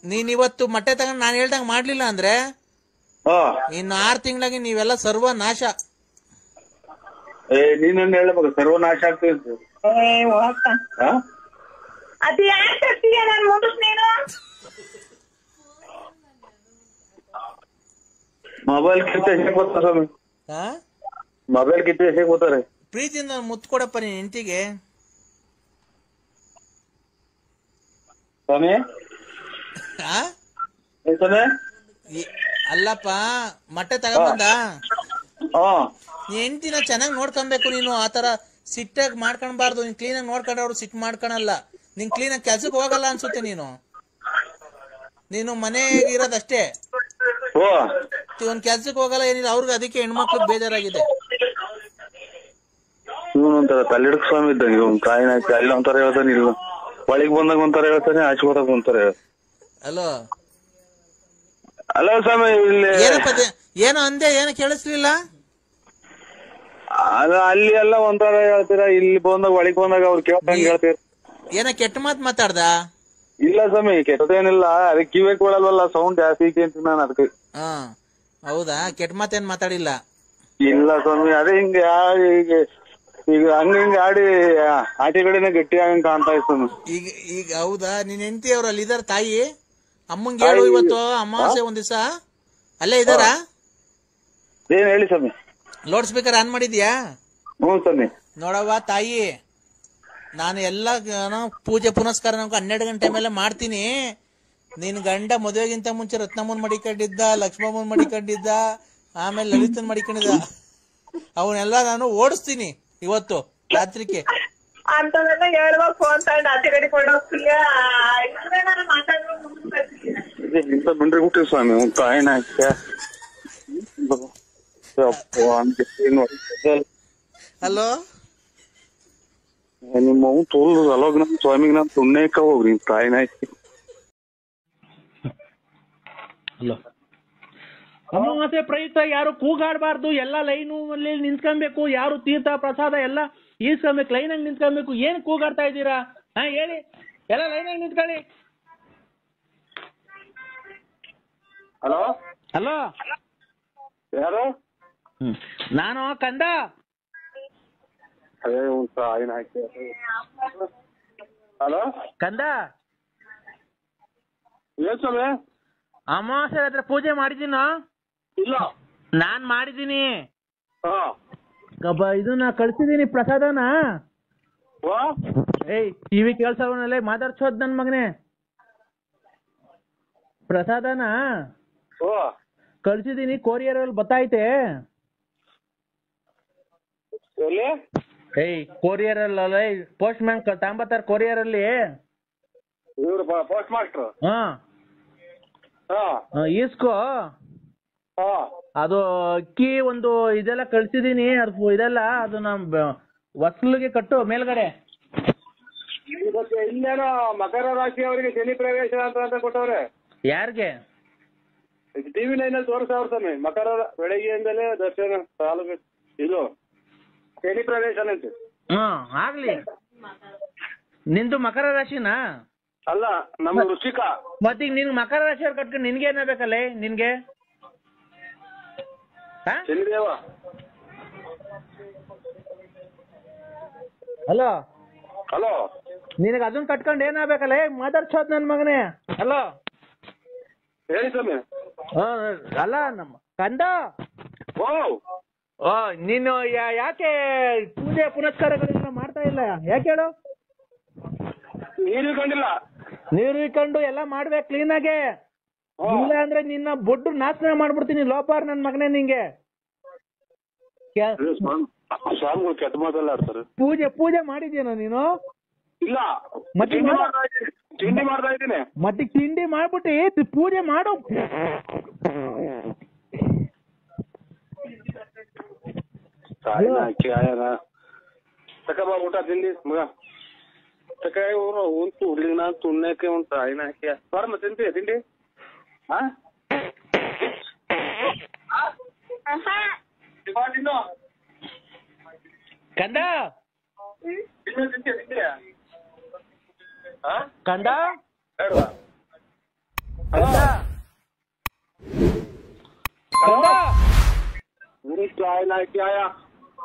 ನೀನ್ ಇವತ್ತು ಮೊಟ್ಟೆ ತಗೊಂಡ್ ನಾನು ಹೇಳ್ದಂಗ ಮಾಡ್ಲಿಲ್ಲ ಅಂದ್ರೆ ಇನ್ನು 6 ತಿಂಗಳಾಗಿ ನೀವೆಲ್ಲ ಸರ್ವನಾಶ. ನೀನ್ ಹೇಳ್ಬೇಕು ಸರ್ವನಾಶ ಆಗ್ತದೆ. ಮೊಬೈಲ್ ಕಿತ್ತ ಎಷ್ಟಕ್ಕೆ ಬರ್ತಾರೆ ಸ್ವಾಮಿ? ಮೊಬೈಲ್ ಕಿತ್ತ ಎಷ್ಟಕ್ಕೆ ಬರ್ತಾರೆ? ಪ್ರೀತಿಯಿಂದ ಮುತ್ತು ಕೊಡಪ್ಪ ನೀನ್ ಹೆಂಡತಿಗೆ. ಸ್ವಾಮಿ ಅಲ್ಲಪ್ಪ, ಮೊಟ್ಟೆ ತಗೊಂಬಂದ ನೀ ಹೆಂಡತಿನ ಚೆನ್ನಾಗಿ ನೋಡ್ಕೊಬೇಕು ನೀನು. ಆತರ ಸಿಟ್ಟಾಗಿ ಮಾಡ್ಕೊಳ್ಬಾರ್ದು. ನೀನ್ ಕ್ಲೀನಾಗಿ ನೋಡ್ಕೊಂಡ್ರೆ ಅವ್ರು ಸಿಟ್ ಮಾಡ್ಕೊಳಲ್ಲ. ನೀನ್ ಕ್ಲೀನಾಗಿ ಕೆಲ್ಸಕ್ಕೆ ಹೋಗಲ್ಲ ಅನ್ಸುತ್ತೆ. ನೀನು ಮನೆಗೆ ಇರೋದಷ್ಟೇ, ಒಂದ್ ಕೆಲ್ಸಕ್ಕೆ ಹೋಗಲ್ಲ, ಏನಿಲ್ಲ. ಅವ್ರಿಗೆ ಅದಕ್ಕೆ ಹೆಣ್ಮಕ್ಳು ಬೇಜಾರಾಗಿದೆ. ಇವನೊಂಥರ ತಲೆಡ್ಕ ಸ್ವಾಮಿ ಇದ್ದಂಗೆ. ಇವ್ನ ಕಾಯಿನ ಅಲ್ಲಿ ಒಂಥರ ಹೇಳ್ತಾನೆ, ಇಲ್ಲ ಒಳಗ್ ಬಂದಾಗ ಒಂಥರ ಹೇಳ್ತಾನೆ, ಆಚೆ ಹೋದಾಗ ಒಂಥರ. ಹಲೋ ಅಲ್ಲ ಸ್ವಾಮಿ, ಇಲ್ಲಿ ಏನೋ ಅಂದೆ, ಏನೋ ಕೇಳಿಸ್ಲಿಲ್ಲ. ಅಲ್ಲಿ ಎಲ್ಲ ಒಂಥರ ಹೇಳ್ತೀರಾ, ಇಲ್ಲಿ ಬಂದಾಗ ಒಳಗ್ ಬಂದಾಗ ಅವ್ರು ಕೇಳ್ದಂಗೆ ಹೇಳ್ತೀರ. ಏನ ಕೆಟ್ಟ ಮಾತ್ ಮಾತಾಡ್ದ? ಇಲ್ಲ ಸ್ವಾಮಿ, ಕೆಟ್ಟದೇನಿಲ್ಲ. ಅದಕ್ಕೆ ಕಿವೇ ಕೊಡಲ್ವಲ್ಲ, ಸೌಂಡ್ ಜಾಸ್ತಿ ಐತಿ ನಾನು ಅದಕ್ಕೆ. ಹೌದಾ, ಕೆಟ್ಟ ಮಾತೇನ್ ಮಾತಾಡಿಲ್ಲ? ಇಲ್ಲ ಸ್ವಾಮಿ, ಅದೇ ಹಿಂಗ ಈಗ ಹಂಗ ಆಡಿ ಆಚೆ ಕಡೆನೆ ಗಟ್ಟಿ ಆಗಂಗ್ ಕಾಣ್ತಾ ಇತ್ತು. ಈಗ ಹೌದಾ? ನಿನ್ ಹೆಂಡತಿ ಅವ್ರು ಅಲ್ಲಿ ಇದಾರ? ತಾಯಿ ಅಮ್ಮಂಗೆ ಹೇಳು, ಇವತ್ತು ಅಮಾವಾಸ್ಯೆ ಒಂದ್ ದಿವಸ ಅಲ್ಲೇ ಇದಾರ. ಏನ್ ಹೇಳಿ ಸ್ವಾಮಿ? ಲೌಡ್ ಸ್ಪೀಕರ್ ಆನ್ ಮಾಡಿದ್ಯಾ? ಹ್ಞೂ ಸ್ವಾಮಿ. ನೋಡವ್ವ ತಾಯಿ, ನಾನು ಎಲ್ಲ ಪೂಜೆ ಪುನಸ್ಕಾರ 12 ಗಂಟೆ ಮೇಲೆ ಮಾಡ್ತೀನಿ. ನಿನ್ ಗಂಡ ಮದುವೆಗಿಂತ ಮುಂಚೆ ರತ್ನಮ್ಮನ್ ಮಡಿಕೊಂಡಿದ್ದ, ಲಕ್ಷ್ಮಮ್ಮನ್ ಮಡಿಕೊಂಡಿದ್ದ, ಆಮೇಲೆ ಲಲಿತನ್ ಮಡಿಕೊಂಡಿದ್ದ. ಅವನ್ನೆಲ್ಲ ನಾನು ಓಡಿಸ್ತೀನಿ ಇವತ್ತು ರಾತ್ರಿಗೆ. ಅಂತದೆಲ್ಲ ಹೇಳ್ಬೇಕು ಅಂತ ಆಚೆ ಕಡೆ ಕೊಡೋಗ್ತೀಯ. ಬಂದ್ರೆ ಊಟ ಸ್ವಾಮಿ ತಾಯಿನ ಹಲೋ, ನಿಮ್ಮ ತೋಲ್ ಅಲೋಗ್ ನಮ್ ಸ್ವಾಮಿಗೆ ನಾನ್ ಸುಣ್ಣೆಕ್ಕ ಹೋಗ್ರಿ ತಾಯಿನ. ಅಮಾವಾಸ್ಯೆ ಪ್ರಯುಕ್ತ ಯಾರು ಕೂಗಾಡಬಾರ್ದು. ಎಲ್ಲ ಲೈನು ಅಲ್ಲಿ ನಿಂತ್ಕೊಬೇಕು. ಯಾರು ತೀರ್ಥ ಪ್ರಸಾದ ಎಲ್ಲ ಈಸ್ಕೊಬೇಕು, ಲೈನಾಗಿ ನಿಂತ್ಕೊಬೇಕು. ಏನ್ ಕೂಗಾಡ್ತಾ ಇದ್ದೀರಾ? ಹೇಳಿ, ಎಲ್ಲ ಲೈನಾಗಿ ನಿಂತ್ಕೊಳ್ಳಿ. ಹಲೋ ಹಲೋ, ಯಾರು? ನಾನು ಕಂದ. ಹಲೋ ಕಂದ, ಏನ್ ಸ್ವಾಮಿ? ಅಮಾವಾಸ್ಯೆ ಹತ್ರ ಪೂಜೆ ಮಾಡಿದ್ದೀನೋ? ಇಲ್ಲ, ನಾನ್ ಮಾಡಿದ್ದೀನಿ. ಇದನ್ನ ಕಳ್ಸಿದೀನಿ ಪ್ರಸಾದನ. ಏಯ್, ಟಿವಿ ಕೇಳ್ಸವನಲ್ಲೇ ಮಾತಾಡ್ಸೋದ್ ನನ್ ಮಗನೇ. ಪ್ರಸಾದನ ಕಳ್ಸಿದೀನಿ, ಕೊರಿಯರ್ ಅಲ್ಲಿ ಬತ್ತೈತೆ. ಏಯ್, ಕೊರಿಯರ್ ಅಲ್ಲಿ ಪೋಸ್ಟ್ ಮ್ಯಾನ್ ತಾಂಬತ್ತಾರ ಕೊರಿಯರ್ ಅಲ್ಲಿ. Post master. ಈಸ್ಕೋ. ಅದು ಅಕ್ಕಿ ಒಂದು ಇದೆಲ್ಲ ಕಳ್ಸಿದೀನಿ. ಅದು ಇದೆಲ್ಲ ಅದು ನಮ್ ಹೊಸ್ಲಿಗೆ ಕಟ್ಟು ಮೇಲ್ಗಡೆ. ಇಲ್ಲೇನೋ ಮಕರ ರಾಶಿ ಅವರಿಗೆ ಶನಿ ಪ್ರವೇಶ ಅಂತ ಕೊಟ್ಟವ್ರೆ. ಯಾರಿಗೆ? ಟಿವಿ 9 ತೋರಿಸವ್ರ ಸ್ವಾಮಿ. ಮಕರ ಬೆಳಗ್ಗೆಯಿಂದಲೇ ದರ್ಶನ ತಾಲೂಕು ಇದು ಶನಿ ಪ್ರವೇಶ ಅಂತೆ. ಆಗ್ಲಿ. ನಿಂದು ಮಕರ ರಾಶಿನಾ? ಅಲ್ಲ, ನಮ್ಮ ವೃಶ್ಚಿಕ. ಮತ್ತೀಗ ನಿನ್ ಮಕರ ರಾಶಿ ಅವ್ರು ಕಟ್ಕೊಂಡು ನಿನ್ಗೆ ಏನಾಗಬೇಕಲ್ಲ? ನಿನ್ಗೆ ಶನಿದೇವ. ಹಲೋ ಹಲೋ, ನಿನಗೆ ಅದನ್ನ ಕಟ್ಕೊಂಡು ಏನಾಗಬೇಕಲ್ಲ? ಮಾತಾಡ್ಸೋದ್ ನನ್ ಮಗನೇ. ಹಲೋ ಹೇಳಿ ಸ್ವಾಮಿ. ಅಲ್ಲ ನಮ್ಮ ಕಂದ. ಓ ನೀನು ಯಾಕೆ ಪೂಜೆ ಪುನಸ್ಕಾರಗಳನ್ನ ಮಾಡ್ತಾ ಇಲ್ಲ? ಯಾಕೆ ಹೇಳು? ನೀರು ಕಂಡಿಲ್ಲ. ನೀರು ಇಕ್ಕೊಂಡು ಎಲ್ಲ ಮಾಡ್ಬೇಕು ಕ್ಲೀನಾಗೆ. ಇಲ್ಲ ಅಂದ್ರೆ ನಿನ್ನ ಬೊಡ್ಡು ನಾಶನ ಮಾಡ್ಬಿಡ್ತೀನಿ ಲೋಪಾರ್ ನನ್ ಮಗನೇ. ನಿಂಗೆ ಸ್ವಾಮಿಗಳು ಕೆಟ್ಟ ಮಾತಲ್ಲ ಆಡ್ತಾರೆ. ಪೂಜೆ ಮಾಡಿದ್ಯೇನೋ ನೀನು? ಇಲ್ಲ, ಮತ್ತೆ ತಿಂಡಿ ಮಾಡ್ತಾ ಇದ್ದೀನಿ. ಮತ್ತೆ ತಿಂಡಿ ಮಾಡ್ಬಿಟ್ಟು ಪೂಜೆ ಮಾಡು. ತಕಬಾ ಊಟ ತಿಂಡಿ ಮಗ. ತಕ ಇವರು ಉಂಟು ಹುಡ್ಲಿನ ತುಣ್ಣಕ್ಕೆ ಉಂಟು ಆಯ್ನ ಹಾಕಿ ಬರಮ್ಮ ತಿಂತೀಯ ತಿಂಡಿ? ಕಂದ ಕಂದ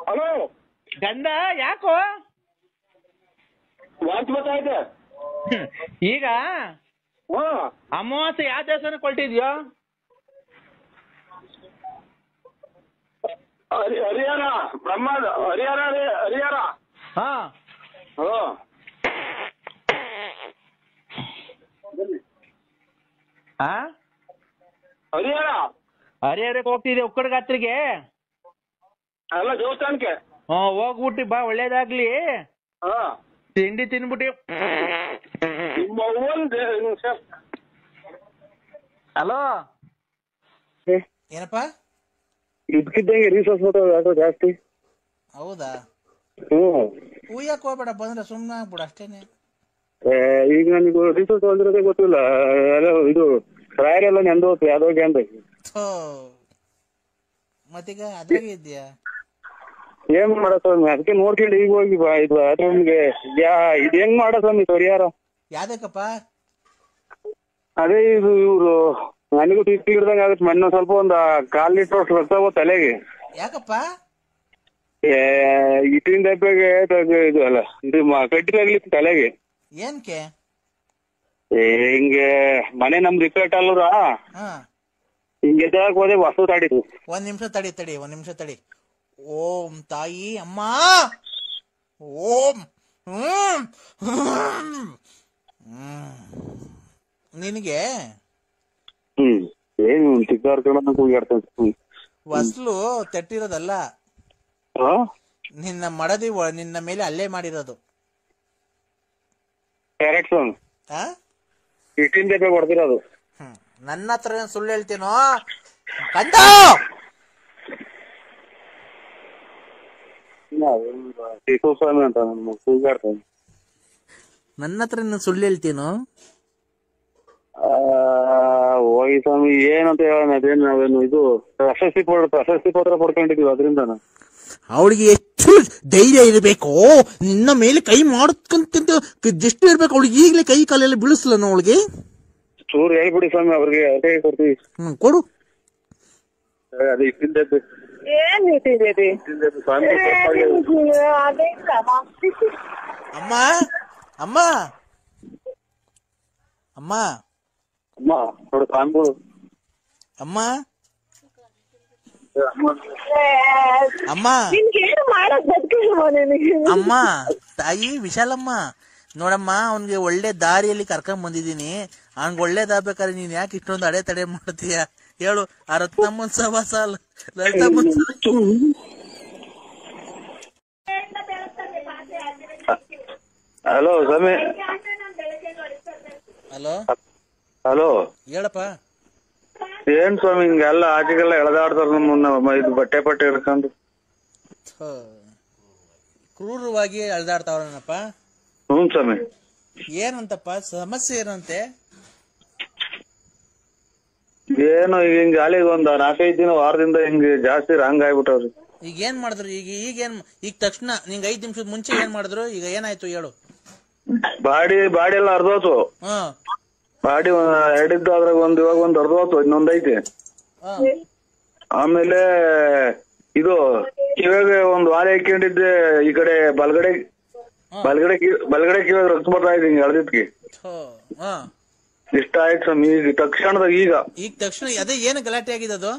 ಹಲೋ ಗಂಡ ಯಾಕೋ ವಾಂತಿ ಬರ್ತಾಯಿದೆ ಈಗ? ಅಮಾವಾಸ್ಯೆ ಯಾವ ದೇವಸ್ಥಾನ ಕೊಟ್ಟಿದ್ಯೋ? ಹರಿಹರ ಬ್ರಹ್ಮದ ಹರಿಹರ. ಹಾ ಹರಿಹರಕ್ಕೆ ಹೋಗ್ತಿದ್ದೆ ಉಕ್ಕಡ ಗಾತ್ರಿಗೆ. ಅಲ್ಲ ದೇವಸ್ಥಾನಕ್ಕೆ. ಹೋಗ್ಬಿಟ್ಟು ಬಾ, ಒಳ್ಳೇದಾಗ್ಲಿ. ತಿಂಡಿ ತಿನ್ಬಿಟ್ಟು. ಹಲೋ ಏನಪ್ಪ? ಇದಕ್ಕಿದ್ದಂಗೆ ರೀಸೋರ್ಸ್ ಯಾಕೋ ಜಾಸ್ತಿ. ಹೌದಾ? ಹೂಯಕ್ ಹೋಗ್ಬೇಡ, ಬಂದ್ರೆ ಸುಮ್ಮನೆ ಆಗ್ಬಿಡು ಅಷ್ಟೇನೆ. ಈಗ ನನಗೆ ರೀಸೋರ್ಸ್ ಬಂದಿರೋದೇ ಗೊತ್ತಿಲ್ಲ. ಇದು ರಾಯರೆಲ್ಲ ನೆಂದೋತು ಯಾವ್ದೋಗಿ ಅಂತ. ಮತ್ತೀಗ ಅದ್ರಾಗೆ ಇದೆಯಾ? ಏನ್ ಮಾಡೋ ಸ್ವಾಮಿ, ಅದಕ್ಕೆ ನೋಡ್ಕೊಂಡು ಈಗ ಹೋಗಿ ಬಾ. ಇದು ನಿಮ್ಗೆ ಇದು ಹೆಂಗ್ ಮಾಡೋ ಸ್ವಾಮಿ ಪರಿಹಾರ? ಯಾವ್ದಕ್ಕಪ್ಪ? ಅದೇ ಇದು ಇವ್ರು ನನಗೂ ಟಿಕ್ ಹಿಡ್ದಂಗ ಆಗುತ್ತೆ. ಮೊನ್ನೆ ಸ್ವಲ್ಪ ಒಂದು 1/4 ಲೀಟರ್ ರಕ್ತ ಹೋಗ್ ತಲೆಗೆ. ಯಾಕಪ್ಪ? ಇಟ್ಟಿನ ದಬ್ಬೆಗೆ ಇದು ಅಲ್ಲ ಇದು ಕಟ್ಟಿ ತಗ್ಲಿತ್ತು ತಲೆಗೆ. ಏನ್ಕೆ? ಹಿಂಗೆ ಮನೆ ನಮ್ ರಿಪೇಟ್ ಅಲ್ರ, ಹಿಂಗೆ ಎದ್ದಾಕ್ ಹೋದೆ ವಸ್ತು ತಾಡಿತು. ಒಂದ್ ನಿಮಿಷ ತಡಿ. ಓಂ ತಾಯಿ ಅಮ್ಮ ಓಂ. ನಿನಗೆ ಏನು ಕೂಗಾಡ್ತಾನೆ. ವಸ್ಲು ತೆಟ್ಟಿರೋದಲ್ಲ, ನಿನ್ನ ಮಡದಿ ನಿನ್ನ ಮೇಲೆ ಹಲ್ಲೆ ಮಾಡಿರೋದು. ಕರೆಕ್ಟ್ ಇಟ್ಟಿಂದ ಹೊಡೆದಿರೋದು. ನನ್ನ ಹತ್ರ ಸುಳ್ಳು ಹೇಳ್ತೀನೋ ಕಂದ? ಸ್ವಾಮಿ ಅಂತ ಕೂಗಾಡ್ತಾನೆ. ನನ್ನ ಹತ್ರ ಸುಳ್ಳು ಹೇಳ್ತೀನೋ? ಹೋಗಿ ಸ್ವಾಮಿ ಏನಂತ ಹೇಳೋಣ. ಅದೇನು ನಾವೇನು ಇದು ಪ್ರಶಸ್ತಿ ಪತ್ರ ಪಡ್ಕೊಂಡಿದೀವಿ ಅದರಿಂದ. ಅವಳಿಗೆ ಎಷ್ಟು ಧೈರ್ಯ ಇರಬೇಕು, ನಿನ್ನ ಮೇಲೆ ಕೈ ಮಾಡ್ಕೊಂತ ಎಷ್ಟು ಇರ್ಬೇಕು ಅವಳಿಗೆ. ಈಗಲೇ ಕೈ ಕಾಲೆಲ್ಲ ಬೀಳಿಸ್ಲನ ಅವಳಿಗೆ. ಚೂರು ಹೇಳ್ಬಿಡಿ ಸ್ವಾಮಿ ಅವ್ರಿಗೆ, ಅದೇ ಕೊಡ್ತೀವಿ. ಕೊಡು. ಅದೇ ಇಟ್ಟಿಂದ ಅಮ್ಮ ಅಮ್ಮ ಅಮ್ಮ ಅಮ್ಮ ನೋಡು ಸ್ವಾಮಿಗಳು. ಅಮ್ಮ ಅಮ್ಮ ಅಮ್ಮ ತಾಯಿ ವಿಶಾಲಮ್ಮ ನೋಡಮ್ಮ, ಅವನ್ಗೆ ಒಳ್ಳೆ ದಾರಿಯಲ್ಲಿ ಕರ್ಕೊಂಡ್ ಬಂದಿದೀನಿ. ಅವ್ನ್ಗೆ ಒಳ್ಳೇದಾಗ್ಬೇಕಾದ್ರೆ ನೀನ್ ಯಾಕೆ ಇಷ್ಟೊಂದು ಅಡೆತಡೆ ಮಾಡ್ತೀಯ ಹೇಳು? ಆ ರತ್ನಮ್ಮನ್ ಸವಾಸ ಲಲಿತಮ್ಮನ್. ಹಲೋ ಸ್ವಾಮಿ. ಹಲೋ ಹೇಳಪ್ಪ. ಏನ್ ಸ್ವಾಮಿ ಹಿಂಗೆಲ್ಲ ಆಚೆಗೆಲ್ಲ ಎಳೆದಾಡ್ತಾರ ನಮ್ಮನ್ನ ಇದು ಬಟ್ಟೆ ಹಿಡ್ಕೊಂಡು? ಕ್ರೂರವಾಗಿ ಎಳ್ದಾಡ್ತಾವ್ರನಪ್ಪ. ಹ್ಞೂ ಸ್ವಾಮಿ. ಏನಂತಪ್ಪ ಸಮಸ್ಯೆ ಏನಂತೆ? ಏನು ಈಗ ಹಿಂಗ ಗಾಳಿಗೆ ಒಂದ್ 4-5 ದಿನ ವಾರದಿಂದ ಹಿಂಗ ಜಾಸ್ತಿ ರಾಂಗ್ ಆಗ್ಬಿಟ್ಟವ್ರಿ. ಈಗ ಏನ್ ಮಾಡಿದ್ರು? ಈಗ ತಕ್ಷಣ ನಿಂಗೆ 5 ನಿಮಿಷದ ಮುಂಚೆ ಏನ್ ಮಾಡಿದ್ರು? ಈಗ ಏನಾಯ್ತು ಹೇಳು? ಬಾಡಿ ಎಲ್ಲ ಅರ್ಧೋತು. ಬಾಡಿ 2 ಇದ್ದು ಅದ್ರಾಗ ಇವಾಗ ಒಂದ್ ಅರ್ಧೋತು, ಇನ್ನೊಂದೈತಿ. ಆಮೇಲೆ ಇದು ಕಿವಿಗೆ ಒಂದ್ ವಾಲೆ ಹಾಕೊಂಡಿದ್ದೆ, ಈ ಕಡೆ ಬಲ್ಗಡೆ ಕಿವಿಗೆ ರಕ್ತ ಬರ್ತಾ ಇದೆ ಹಿಂಗ ಎಳ್ದಿದ್ಕಿ. ಇಷ್ಟ ಆಯ್ತು ಸ್ವಾಮಿ ಈಗ ತಕ್ಷಣದಾಗ. ಈಗ ತಕ್ಷಣ ಅದೇ ಏನು ಗಲಾಟೆ ಆಗಿದೆ? ಅದು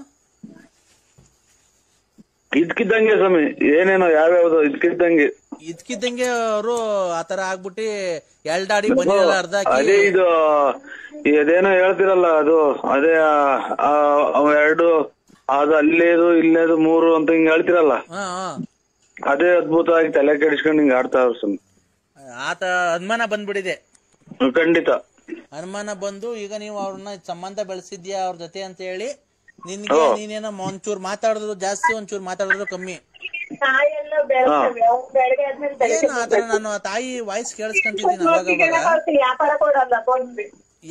ಇದ್ಕಿದ್ದಂಗೆ ಸ್ವಾಮಿ, ಏನೇನೋ ಯಾವ್ಯಾವ್ದು ಇದ್ಕಿದ್ದಂಗೆ ಅವರು ಆತರ ಆಗ್ಬಿಟ್ಟು ಎಲ್ಡಾಡಿ ಬಂದಿರಲ್ಲ ಅರ್ಧ. ಅದೇ ಇದು ಇದೇನೋ ಹೇಳ್ತಿರಲ್ಲ, ಅದು ಅದೇ 2 ಅದು ಅಲ್ಲೇದು ಇಲ್ಲೇದು 3 ಅಂತ ಹಿಂಗ ಹೇಳ್ತಿರಲ್ಲ, ಅದೇ ಅದ್ಭುತವಾಗಿ ತಲೆ ಕೆಡಿಸ್ಕೊಂಡು ಹಿಂಗ ಆಡ್ತಾ ಸ್ವಾಮಿ. ಆತ ಅನುಮಾನ ಬಂದ್ಬಿಟ್ಟಿದೆ. ಖಂಡಿತ ಅನುಮಾನ ಬಂದು ಈಗ ನೀವು ಅವ್ರನ್ನ ಸಂಬಂಧ ಬೆಳೆಸಿದ್ಯಾ ಅವ್ರ ಜೊತೆ ಅಂತ ಹೇಳಿ ನಿನ್ಗೆ ನೀನೇನೋ ಒಂಚೂರು ಮಾತಾಡಿದ್ರು ಜಾಸ್ತಿ, ಒಂಚೂರು ಮಾತಾಡಿದ್ರು ಕಮ್ಮಿ. ಏನು ಆತರ ನಾನು ತಾಯಿ ವಾಯ್ಸ್ ಕೇಳಿಸ್ಕೊಂತಿದ್ದೀನಿ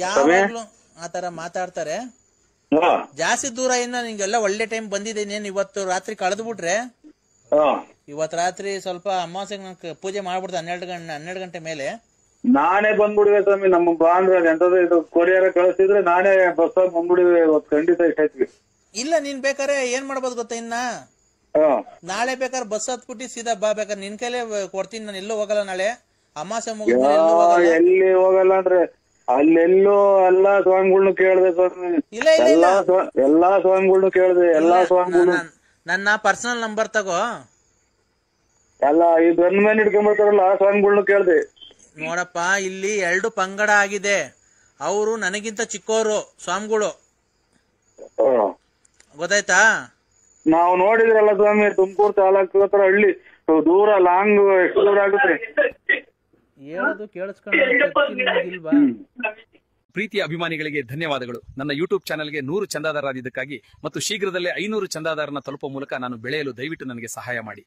ಯಾವಾಗ್ಲೂ ಆತರ ಮಾತಾಡ್ತಾರೆ. ಜಾಸ್ತಿ ದೂರ ಇನ್ನ ನಿಂಗೆಲ್ಲ ಒಳ್ಳೆ ಟೈಮ್ ಬಂದಿದೆ. ನೀನ್ ಇವತ್ತು ರಾತ್ರಿ ಕಳೆದು ಬಿಟ್ರೆ ಇವತ್ ರಾತ್ರಿ ಸ್ವಲ್ಪ ಅಮಾವಾಸ್ಯೆಗೆ ಪೂಜೆ ಮಾಡ್ಬಿಡ್ತು 12 ಗಂಟೆ ಮೇಲೆ ನಾನೇ ಬಂದ್ಬಿಡುವೆ ಸ್ವಾಮಿ. ನಮ್ಮ ಬಾ ಅಂದ್ರೆ ಎಂತದ ಇದು ಕೊರಿಯರ್ ಕಳಿಸಿದ್ರೆ ನಾನೇ ಬಸ್ ಬಂದ್ಬಿಡುವೆ ಇವತ್ತು. ಖಂಡಿತ ಇಷ್ಟ ಆಯ್ತು. ಇಲ್ಲ ನೀನ್ ಬೇಕಾರೆ ಏನ್ ಮಾಡ್ಬೋದು ಗೊತ್ತಾ, ಇನ್ನ ನಾಳೆ ಬೇಕಾದ್ರೆ ಬಸ್ ಹತ್ಬಿಟ್ಟು ಸೀದಾ ಬಾ. ಬೇಕಾದ್ರೆ ನಿನ್ ಕೈಲೇ ಕೊಡ್ತೀನಿ, ನಾನು ಎಲ್ಲೂ ಹೋಗಲ್ಲ. ನಾಳೆ ಅಮಾವಾಸ್ಯೆ ಮುಗಿದ ಎಲ್ಲಿ ಹೋಗಲ್ಲ ಅಂದ್ರೆ ಅಲ್ಲೆಲ್ಲೋ ಎಲ್ಲಾ ಸ್ವಾಮಿಗಳ್ನು ಕೇಳ್ದೆ ಸ್ವಾಮಿ. ಎಲ್ಲಾ ಸ್ವಾಮಿಗಳ್ನು ಕೇಳ್ದೆ. ಎಲ್ಲಾ ಸ್ವಾಮಿಗಳು ನನ್ನ ಪರ್ಸನಲ್ ನಂಬರ್ ತಗೋ. ಎಲ್ಲ ಈ ಗನ್ ಮ್ಯಾನ್ ಹಿಡ್ಕೊಂಡ್ಬರ್ತಾರಲ್ಲ ಆ ಸ್ವಾಮಿಗಳ್ನು ಕೇಳ್ದೆ. ನೋಡಪ್ಪ, ಇಲ್ಲಿ 2 ಪಂಗಡ ಆಗಿದೆ. ಅವರು ನನಗಿಂತ ಚಿಕ್ಕವರು ಸ್ವಾಮಿಗಳು, ಗೊತ್ತಾಯ್ತಾ? ನಾವು ನೋಡಿದ್ರಲ್ಲ ಸ್ವಾಮಿ, ತುಮಕೂರು ತಾಲೂಕು ಹತ್ರ ಹಳ್ಳಿ ದೂರ ಲಾಂಗ್ ಎಷ್ಟು ದೂರ ಆಗುತ್ತೆ ಹೇಳೋದು ಕೇಳಿಸ್ಕೊಂಡ್ವಾ? ಪ್ರೀತಿಯ ಅಭಿಮಾನಿಗಳಿಗೆ ಧನ್ಯವಾದಗಳು. ನನ್ನ ಯೂಟ್ಯೂಬ್ ಚಾನೆಲ್ಗೆ 100 ಚಂದಾದಾರರಾಗಿದ್ದಕ್ಕಾಗಿ ಮತ್ತು ಶೀಘ್ರದಲ್ಲೇ 500 ಚಂದಾದಾರನ ತಲುಪುವ ಮೂಲಕ ನಾನು ಬೆಳೆಯಲು ದಯವಿಟ್ಟು ನನಗೆ ಸಹಾಯ ಮಾಡಿ.